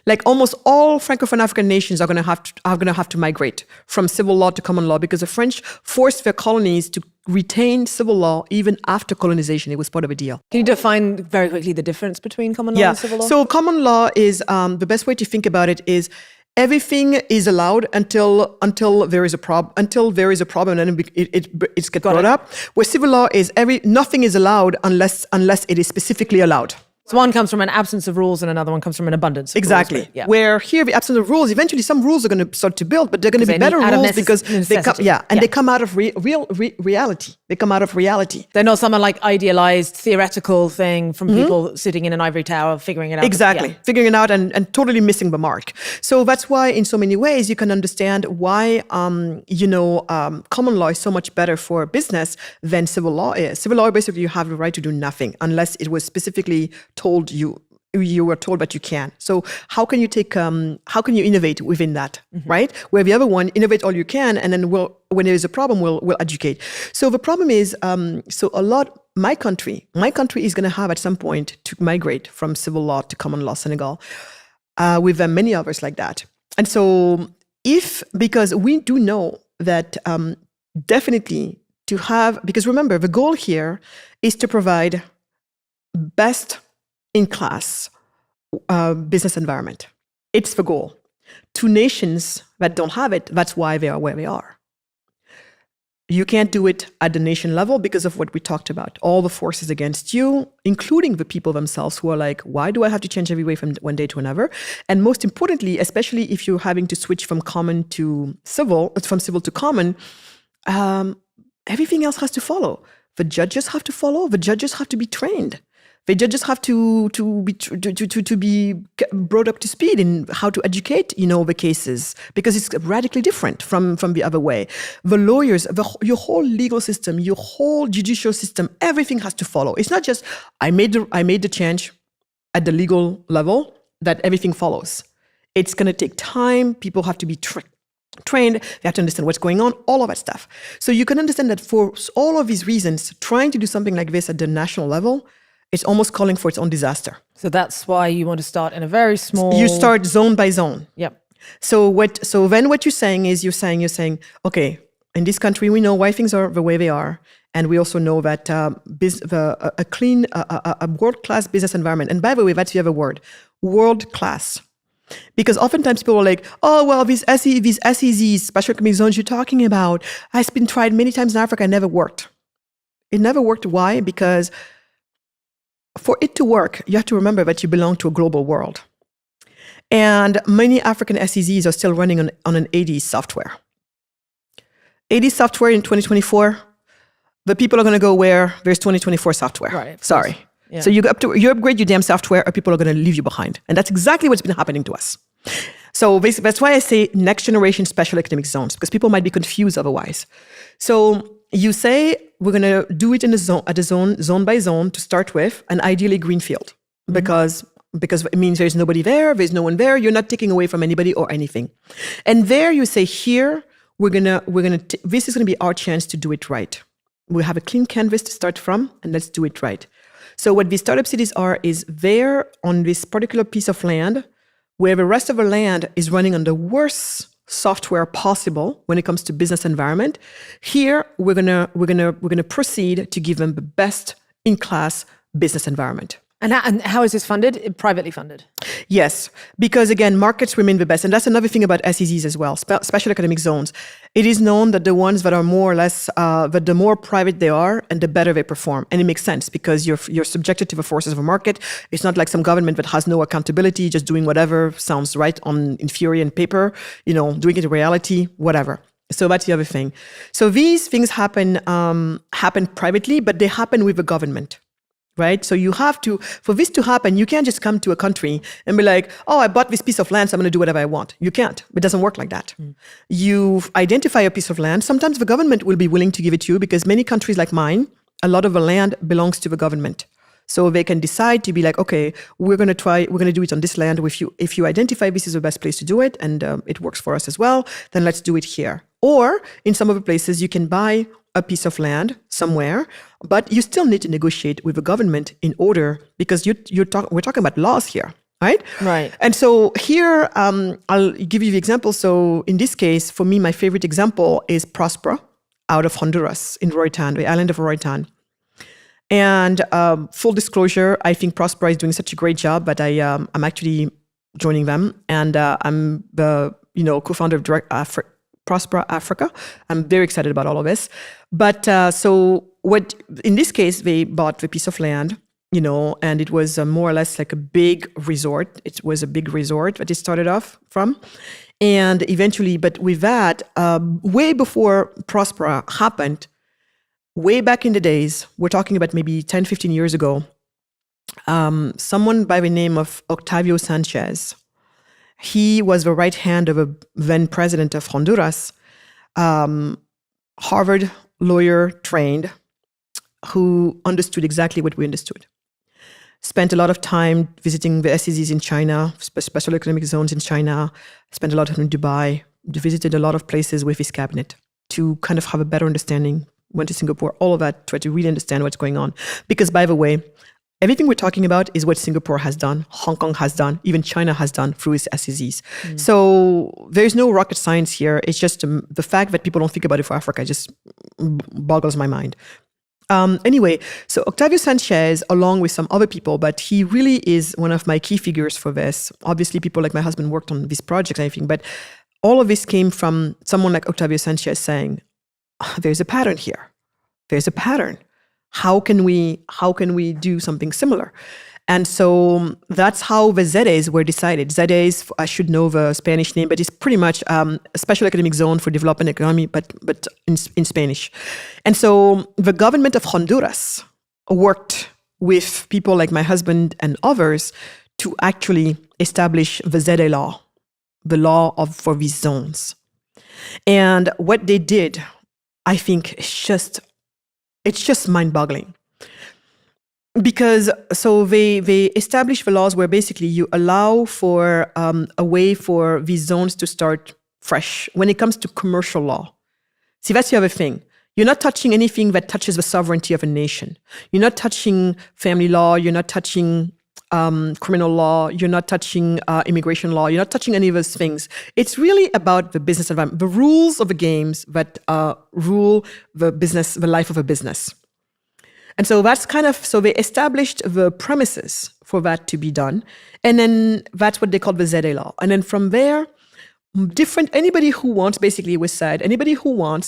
Like almost all Francophone African nations are going to have to migrate from civil law to common law, because the French forced their colonies to retain civil law even after colonization. It was part of a deal. Can you define very quickly the difference between common law and civil law? So common law is, the best way to think about it is everything is allowed until there is a problem. Until there is a problem, and it's get brought up. Where civil law is nothing is allowed unless it is specifically allowed. So one comes from an absence of rules and another one comes from an abundance of rules. Exactly. Yeah. Where here, the absence of rules, eventually some rules are going to start to build, but they're going to be better rules because they come out of reality. They come out of reality. They're not some like idealized theoretical thing from people sitting in an ivory tower figuring it out. Exactly. Figuring it out and totally missing the mark. So that's why in so many ways you can understand why, common law is so much better for business than civil law is. Civil law, basically, you have the right to do nothing unless it was specifically told you were told that you can. So how can you innovate within that, right? Where the other one, innovate all you can, and then when there is a problem, we'll educate. So the problem is, my country is going to have at some point to migrate from civil law to common law, Senegal, with many others like that. And so because we do know that definitely because remember, the goal here is to provide best in class business environment. It's the goal. To nations that don't have it, that's why they are where they are. You can't do it at the nation level because of what we talked about. All the forces against you, including the people themselves who are like, why do I have to change every way from one day to another? And most importantly, especially if you're having to switch from civil to common, everything else has to follow. The judges have to follow. The judges have to be trained. The judges have to be brought up to speed in how to educate, the cases, because it's radically different from the other way. The lawyers, your whole legal system, your whole judicial system, everything has to follow. It's not just I made the change at the legal level that everything follows. It's going to take time. People have to be trained. They have to understand what's going on, all of that stuff. So you can understand that for all of these reasons, trying to do something like this at the national level, it's almost calling for its own disaster. So that's why you want to start in a very small... You start zone by zone. Yep. So then what you're saying is, okay, in this country, we know why things are the way they are. And we also know that a world-class business environment, and by the way, that's the other word, world-class. Because oftentimes people are like, oh, well, these SEZs, special economic zones you're talking about, has been tried many times in Africa and never worked. It never worked. Why? Because for it to work, you have to remember that you belong to a global world. And many African SEZs are still running on an 80s software. 80s software in 2024, the people are going to go where there's 2024 software. Right. Sorry. Yeah. So you upgrade your damn software, or people are going to leave you behind. And that's exactly what's been happening to us. So basically, that's why I say next generation special economic zones, because people might be confused otherwise. So you say we're going to do it in a zone by zone to start with, and ideally greenfield, because it means there's nobody there, there's no one there, you're not taking away from anybody or anything. And there you say, here, this is going to be our chance to do it right. We have a clean canvas to start from, and let's do it right. So what these startup cities are is there on this particular piece of land where the rest of the land is running on the worst software possible when it comes to business environment. Here, we're gonna proceed to give them the best in-class business environment. And how is this funded? Privately funded? Yes, because again, markets remain the best. And that's another thing about SEZs as well, special economic zones. It is known that the ones that are more or less, that the more private they are and the better they perform. And it makes sense because you're subjected to the forces of a market. It's not like some government that has no accountability, just doing whatever sounds right in theory and paper, doing it in reality, whatever. So that's the other thing. So these things happen privately, but they happen with the government. Right? So you have to, for this to happen, you can't just come to a country and be like, oh, I bought this piece of land, so I'm going to do whatever I want. You can't. It doesn't work like that. You identify a piece of land. Sometimes the government will be willing to give it to you because many countries like mine, a lot of the land belongs to the government. So they can decide to be like, okay, we're going to do it on this land. If you identify this is the best place to do it and it works for us as well, then let's do it here. Or in some of the places, you can buy a piece of land somewhere, but you still need to negotiate with the government in order, because we're talking about laws here, right? Right. And so here, I'll give you the example. So in this case, for me, my favorite example is Prospera out of Honduras in Roatan, the island of Roatan. And full disclosure, I think Prospera is doing such a great job, but I'm actually joining them, and I'm the co-founder of Prospera Africa. I'm very excited about all of this. But so what in this case, they bought the piece of land, and it was more or less like a big resort. It was a big resort that it started off from. And eventually, but with that, way before Prospera happened, way back in the days, we're talking about maybe 10, 15 years ago, someone by the name of Octavio Sanchez, he was the right hand of a then president of Honduras, Harvard lawyer trained, who understood exactly what we understood. Spent a lot of time visiting the SEZs in China, special economic zones in China, spent a lot of time in Dubai, visited a lot of places with his cabinet to kind of have a better understanding, went to Singapore, all of that, try to really understand what's going on. Because by the way, everything we're talking about is what Singapore has done, Hong Kong has done, even China has done through its SEZs. So there's no rocket science here. It's just the fact that people don't think about it for Africa just boggles my mind. Anyway, so Octavio Sanchez, along with some other people, but he really is one of my key figures for this. Obviously, people like my husband worked on these projects and everything, but all of this came from someone like Octavio Sanchez saying, there's a pattern here. There's a pattern. How can we do something similar? And so that's how the ZEDEs were decided. ZEDEs, I should know the Spanish name, but it's pretty much a special economic zone for development economy, but in Spanish. And so the government of Honduras worked with people like my husband and others to actually establish the ZEDE law, the law for these zones. And what they did, I think, it's just mind-boggling. Because so they establish the laws where basically you allow for a way for these zones to start fresh when it comes to commercial law. See, that's the other thing. You're not touching anything that touches the sovereignty of a nation. You're not touching family law. You're not touching criminal law. You're not touching immigration law. You're not touching any of those things. It's really about the business environment, the rules of the games that rule the business, the life of a business. And so that's so they established the premises for that to be done. And then that's what they call the ZEDE law. And then from there, anybody who wants, basically it was said, anybody who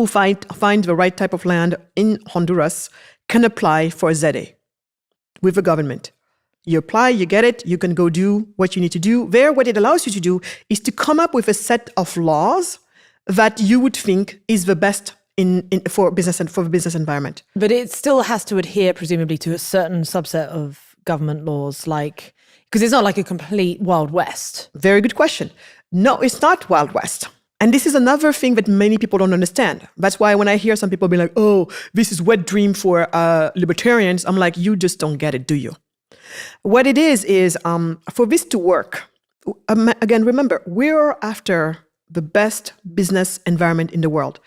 find the right type of land in Honduras can apply for ZEDE. with the government. You apply, you get it, you can go do what you need to do. There, what it allows you to do is to come up with a set of laws that you would think is the best for business and for the business environment. But it still has to adhere, presumably, to a certain subset of government laws, because it's not like a complete Wild West. Very good question. No, it's not Wild West. And this is another thing that many people don't understand. That's why when I hear some people be like, oh, this is wet dream for libertarians, I'm like, you just don't get it, do you? What it is for this to work, again, remember, we're after the best business environment in the world.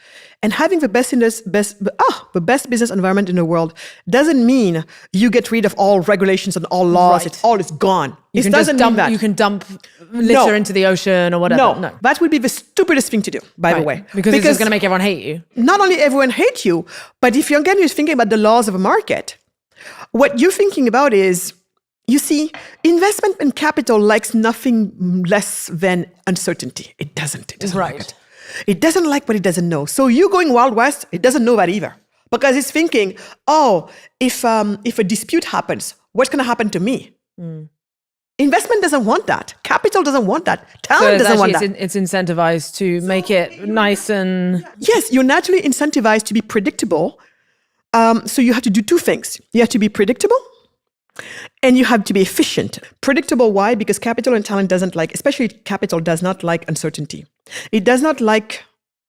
And having the best business environment in the world doesn't mean you get rid of all regulations and all laws. Right. All is gone. You can dump litter into the ocean or whatever. No, that would be the stupidest thing to do, by the way. Because it's just going to make everyone hate you. Not only everyone hate you, but if you're thinking about the laws of a market, what you're thinking about is, you see, investment in capital likes nothing less than uncertainty. It doesn't like it. It doesn't like what it doesn't know. So you going Wild West, it doesn't know that either. Because it's thinking, oh, if a dispute happens, what's going to happen to me? Investment doesn't want that. Capital doesn't want that. Talent doesn't want that. It's incentivized to make it nice and... Yes, you're naturally incentivized to be predictable. So you have to do two things. You have to be predictable and you have to be efficient. Predictable, why? Because capital and talent especially capital does not like uncertainty. It does not like,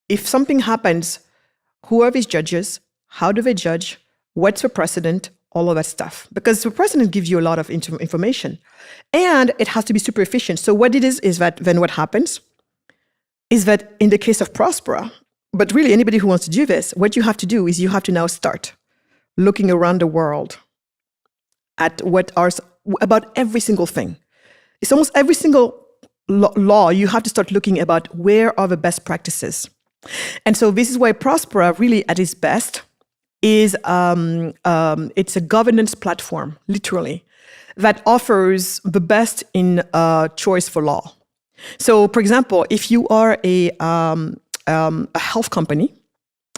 if something happens, who are these judges? How do they judge? What's the precedent? All of that stuff. Because the precedent gives you a lot of information. And it has to be super efficient. So what it is that then what happens is that in the case of Prospera, but really anybody who wants to do this, what you have to do is you have to now start looking around the world at about every single thing. It's almost every single law, you have to start looking about where are the best practices. And so this is why Prospera really at its best is it's a governance platform, literally, that offers the best in choice for law. So, for example, if you are a health company,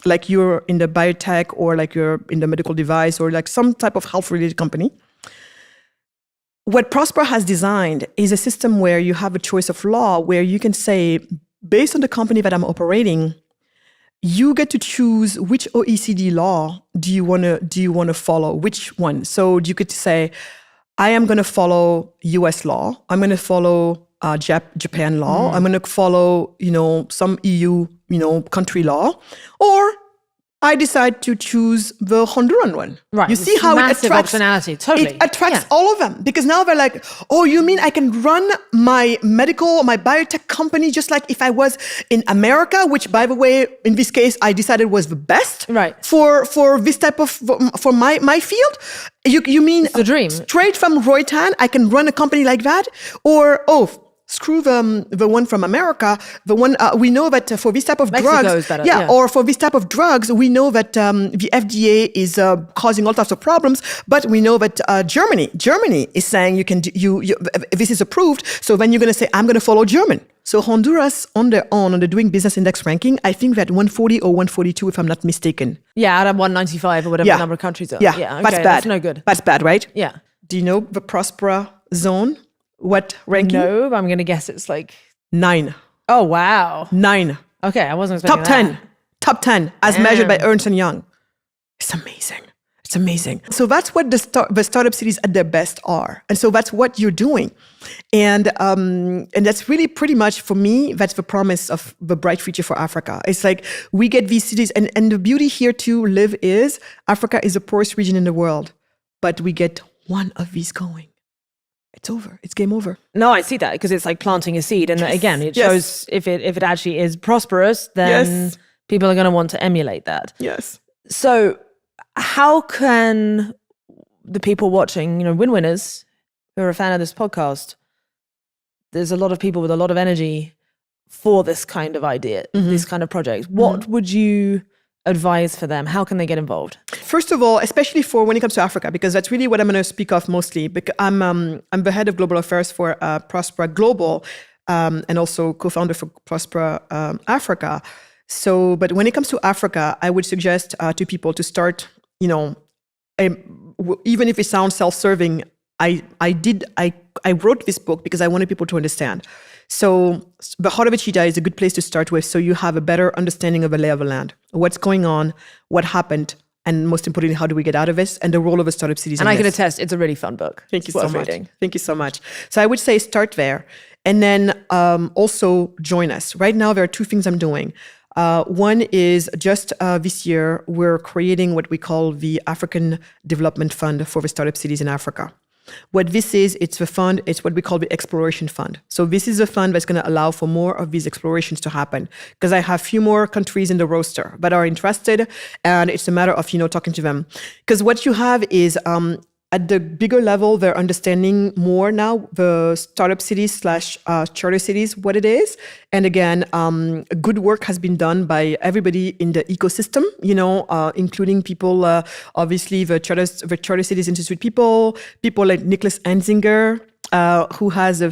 like you're in the biotech or like you're in the medical device or like some type of health-related company, what Prospera has designed is a system where you have a choice of law where you can say, based on the company that I'm operating, you get to choose which OECD law do you want to follow, which one. So you could say, I am going to follow US law. I'm going to follow Japan law. I'm going to follow, some EU, country law, or I decide to choose the Honduran one. Right. You see how it attracts optionality. Totally. It attracts all of them because now they're like, oh, you mean I can run my biotech company just like if I was in America, which by the way, in this case, I decided was the best for this type of, for my field. You mean it's the dream. Straight from Roytan, I can run a company like that? Or, screw the one from America. The one we know that for this type of Mexico drugs, is better, or for this type of drugs, we know that the FDA is causing all types of problems. But we know that Germany is saying you can this is approved. So then you're going to say I'm going to follow German. So Honduras on their own on the Doing Business Index ranking, I think that 140 or 142, if I'm not mistaken. Yeah, out of 195 or whatever the number of countries are. Yeah, okay, that's bad. That's no good. That's bad, right? Yeah. Do you know the Prospera zone? What ranking? No, but I'm going to guess it's like 9. Oh, wow. 9. Okay, I wasn't expecting Top 10 as measured by Ernst & Young. It's amazing. It's amazing. So that's what the startup cities at their best are. And so that's what you're doing. And that's really pretty much, for me, that's the promise of the bright future for Africa. It's like we get these cities, and the beauty here to live is Africa is the poorest region in the world, but we get one of these going. It's over. It's game over. No, I see that because it's like planting a seed. And again, it shows if it actually is prosperous, then people are going to want to emulate that. Yes. So how can the people watching, win winners who are a fan of this podcast, there's a lot of people with a lot of energy for this kind of idea, this kind of project. What would you advise for them? How can they get involved? First of all, especially for when it comes to Africa, because that's really what I'm going to speak of mostly. Because I'm the head of global affairs for Prospera Global, and also co-founder for Prospera Africa. So, but when it comes to Africa, I would suggest to people to start, even if it sounds self-serving, I wrote this book because I wanted people to understand. So the Heart of a Cheetah is a good place to start with, so you have a better understanding of the lay of the land, what's going on, what happened, and most importantly, how do we get out of this, and the role of a startup cities. And I can attest, it's a really fun book. Thank you so much. Thank you so much. So I would say start there, and then also join us. Right now, there are two things I'm doing. One is just this year, we're creating what we call the African Development Fund for the startup cities in Africa. What this is, it's what we call the Exploration Fund. So this is a fund that's going to allow for more of these explorations to happen, because I have a few more countries in the roster that are interested, and it's a matter of, talking to them. Because what you have is, at the bigger level, they're understanding more now the startup cities / charter cities, what it is. And again, good work has been done by everybody in the ecosystem, including people, obviously the Charter Cities Institute people like Nicholas Enzinger, who has a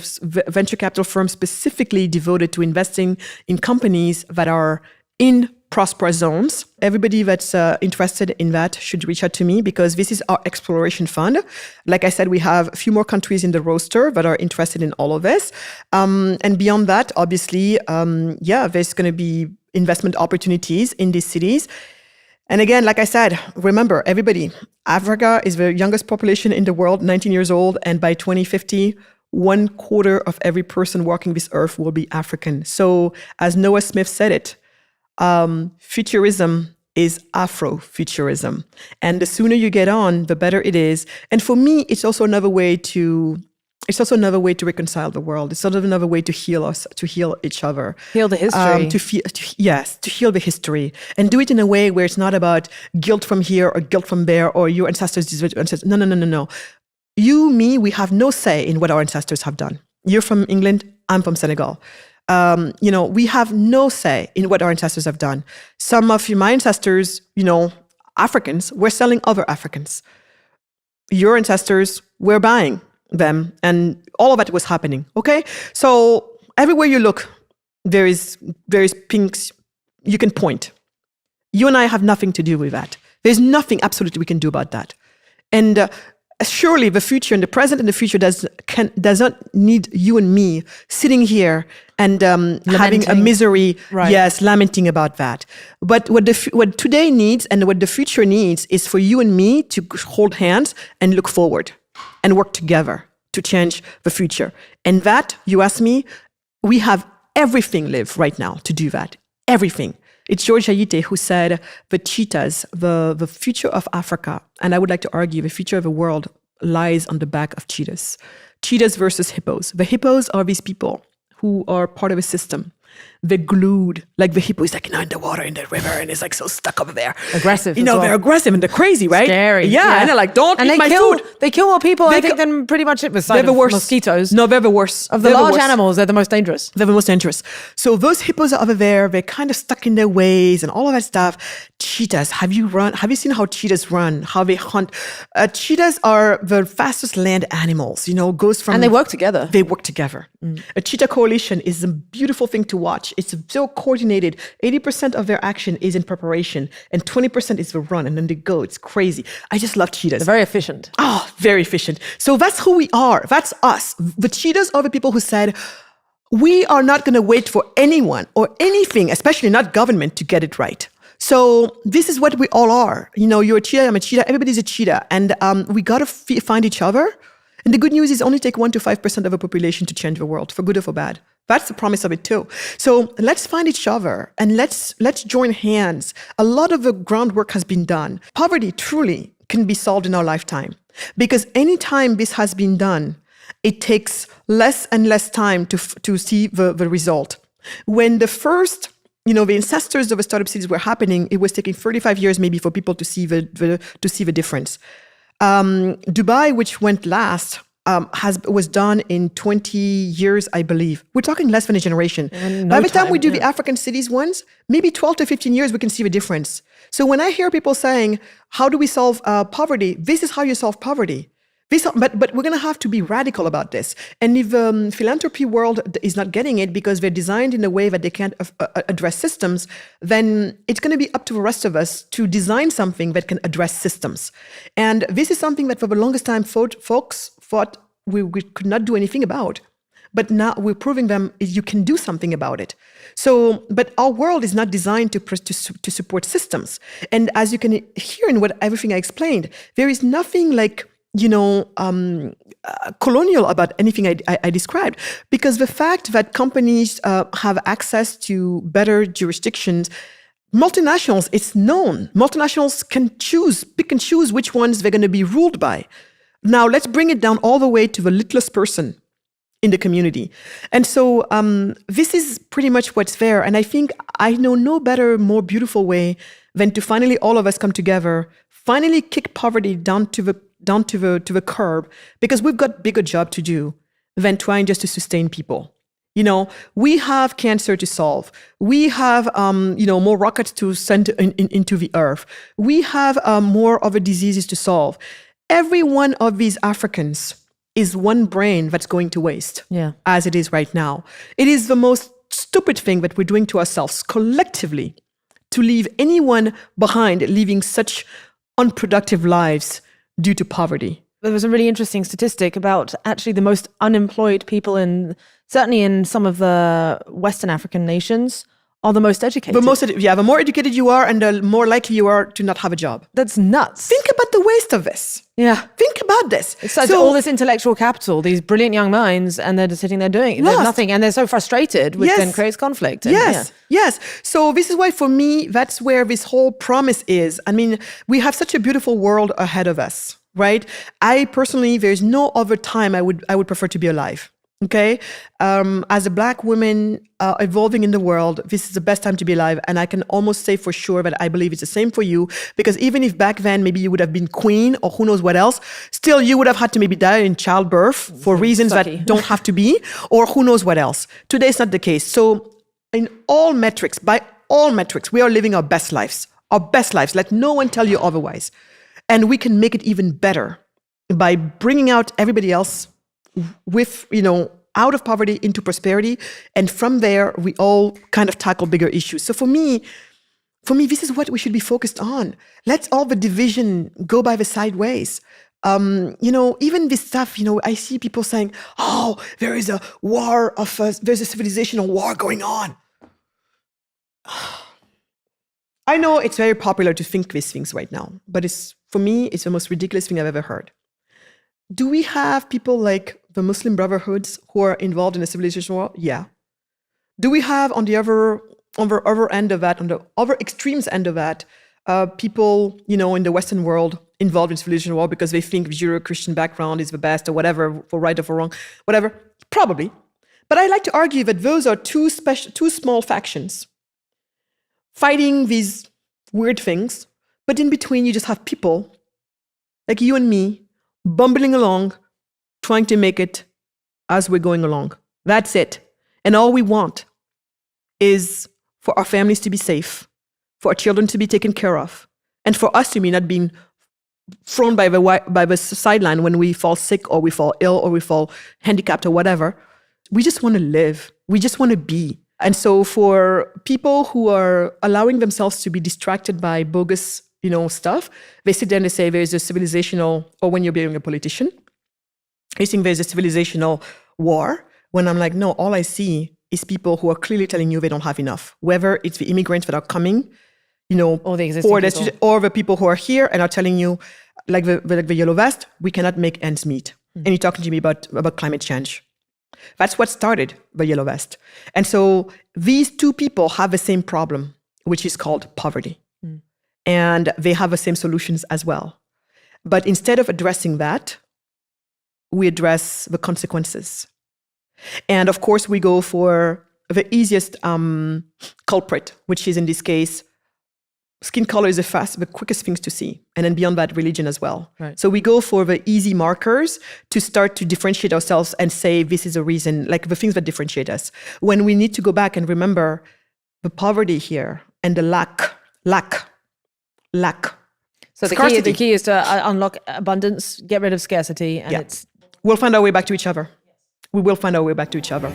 venture capital firm specifically devoted to investing in companies that are in prosperous zones. Everybody that's interested in that should reach out to me, because this is our exploration fund. Like I said, we have a few more countries in the roster that are interested in all of this. And beyond that, obviously, there's going to be investment opportunities in these cities. And again, like I said, remember, everybody, Africa is the youngest population in the world, 19 years old. And by 2050, 1/4 of every person walking this earth will be African. So as Noah Smith said it, futurism is Afrofuturism. And the sooner you get on, the better it is. And for me, it's also another way to reconcile the world. It's sort of another way to heal us, to heal each other. Heal the history. To heal the history. And do it in a way where it's not about guilt from here or guilt from there, or your ancestors. No. You, me, we have no say in what our ancestors have done. You're from England, I'm from Senegal. We have no say in what our ancestors have done. Some of my ancestors, Africans, were selling other Africans. Your ancestors were buying them, and all of that was happening. Okay, so everywhere you look, there is pinks. You can point. You and I have nothing to do with that. There's nothing absolutely we can do about that, and. Surely the future and the present and the future does not need you and me sitting here and having a misery, right. Yes, lamenting about that. But what today needs and what the future needs is for you and me to hold hands and look forward and work together to change the future. And that, you ask me, we have everything live right now to do that. Everything. It's George Ayite who said the cheetahs, the future of Africa, and I would like to argue the future of the world lies on the back of cheetahs. Cheetahs versus hippos. The hippos are these people who are part of a system. They're glued, like the hippo is like in the water, in the river, and it's like so stuck over there. Aggressive. They're aggressive and they're crazy, right? Scary. Yeah. And they're like, don't eat my food. They kill more people, I think, than pretty much it. They're the worst. Mosquitoes. No, they're the worst. Of the large animals, they're the most dangerous. They're the most dangerous. So those hippos are over there. They're kind of stuck in their ways and all of that stuff. Cheetahs. Have you seen how cheetahs run? How they hunt? Cheetahs are the fastest land animals. And they work together. They work together. A cheetah coalition is a beautiful thing to watch. It's so coordinated. 80% of their action is in preparation, and 20% is the run, and then they go. It's crazy. I just love cheetahs. They're very efficient. Oh, very efficient. So that's who we are. That's us. The cheetahs are the people who said, we are not going to wait for anyone or anything, especially not government, to get it right. So this is what we all are. You're a cheetah, I'm a cheetah, everybody's a cheetah. And we got to find each other. And the good news is only take 1 to 5% of a population to change the world, for good or for bad. That's the promise of it too. So let's find each other and let's join hands. A lot of the groundwork has been done. Poverty truly can be solved in our lifetime, because anytime this has been done, it takes less and less time to see the result. When the first, the ancestors of the startup cities were happening, it was taking 35 years maybe for people to see the difference. Dubai, which went last, was done in 20 years, I believe. We're talking less than a generation. By the time we do the African cities ones, maybe 12 to 15 years, we can see the difference. So when I hear people saying, how do we solve poverty? This is how you solve poverty. But we're going to have to be radical about this. And if philanthropy world is not getting it because they're designed in a way that they can't address systems, then it's going to be up to the rest of us to design something that can address systems. And this is something that for the longest time folks thought we could not do anything about. But now we're proving them you can do something about it. So, but our world is not designed to support systems. And as you can hear in everything I explained, there is nothing like colonial about anything I described, because the fact that companies have access to better jurisdictions, multinationals, it's known. Multinationals can pick and choose which ones they're going to be ruled by. Now, let's bring it down all the way to the littlest person in the community. And so this is pretty much what's there. And I think I know no better, more beautiful way than to finally all of us come together, finally kick poverty down to the curb, because we've got bigger job to do than trying just to sustain people. We have cancer to solve. We have, more rockets to send into the earth. We have more of the diseases to solve. Every one of these Africans is one brain that's going to waste, as it is right now. It is the most stupid thing that we're doing to ourselves collectively to leave anyone behind, leaving such unproductive lives due to poverty. There was a really interesting statistic about actually the most unemployed people certainly in some of the Western African nations are the most educated. The more educated you are and the more likely you are to not have a job. That's nuts. Think about the waste of this. Yeah. Think about this. It's like all this intellectual capital, these brilliant young minds, and they're just sitting there doing nothing. And they're so frustrated, which then creates conflict. Yes. So this is why, for me, that's where this whole promise is. I mean, we have such a beautiful world ahead of us, right? I personally, there's no other time I would prefer to be alive. Okay. As a Black woman evolving in the world, this is the best time to be alive. And I can almost say for sure that I believe it's the same for you, because even if back then maybe you would have been queen or who knows what else, still you would have had to maybe die in childbirth for reasons that don't have to be, or who knows what else. Today it's not the case. So by all metrics, we are living our best lives. Let no one tell you otherwise. And we can make it even better by bringing out everybody else with, out of poverty into prosperity. And from there, we all kind of tackle bigger issues. So for me, this is what we should be focused on. Let's all the division go by the sideways. Even this stuff, I see people saying, oh, there is a war there's a civilizational war going on. I know it's very popular to think these things right now, but for me, it's the most ridiculous thing I've ever heard. Do we have people like the Muslim Brotherhoods who are involved in a civilization war? Yeah. Do we have on the other end of that, on the other extremes end of that, people, in the Western world involved in civilization war because they think the Judeo-Christian background is the best or whatever, for right or for wrong, whatever? Probably. But I like to argue that those are two small factions fighting these weird things, but in between you just have people like you and me bumbling along, trying to make it as we're going along. That's it. And all we want is for our families to be safe, for our children to be taken care of, and for us to be not being thrown by the sideline when we fall sick or we fall ill or we fall handicapped or whatever. We just want to live. We just want to be. And so for people who are allowing themselves to be distracted by bogus stuff, they sit there and they say there's a civilizational, or when you're being a politician, you think there's a civilizational war, when I'm like, no, all I see is people who are clearly telling you they don't have enough, whether it's the immigrants that are coming, or the existing people. Or the people who are here and are telling you, like the yellow vest, we cannot make ends meet. And you're talking to me about climate change. That's what started the yellow vest. And so these two people have the same problem, which is called poverty. And they have the same solutions as well. But instead of addressing that, we address the consequences. And of course, we go for the easiest culprit, which is in this case, skin color is the quickest things to see. And then beyond that, religion as well. Right. So we go for the easy markers to start to differentiate ourselves and say, this is a reason, like the things that differentiate us. When we need to go back and remember the poverty here and the lack. So the key is to unlock abundance, get rid of scarcity, and we'll find our way back to each other. We will find our way back to each other.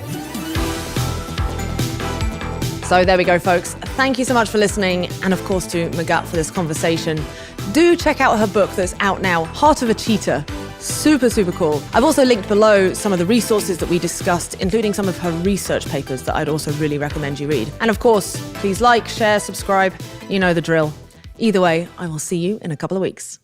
So there we go, folks. Thank you so much for listening, and of course to Magatte for this conversation. Do check out her book that's out now, Heart of a Cheetah. Super, super cool. I've also linked below some of the resources that we discussed, including some of her research papers that I'd also really recommend you read. And of course, please like, share, subscribe. You know the drill. Either way, I will see you in a couple of weeks.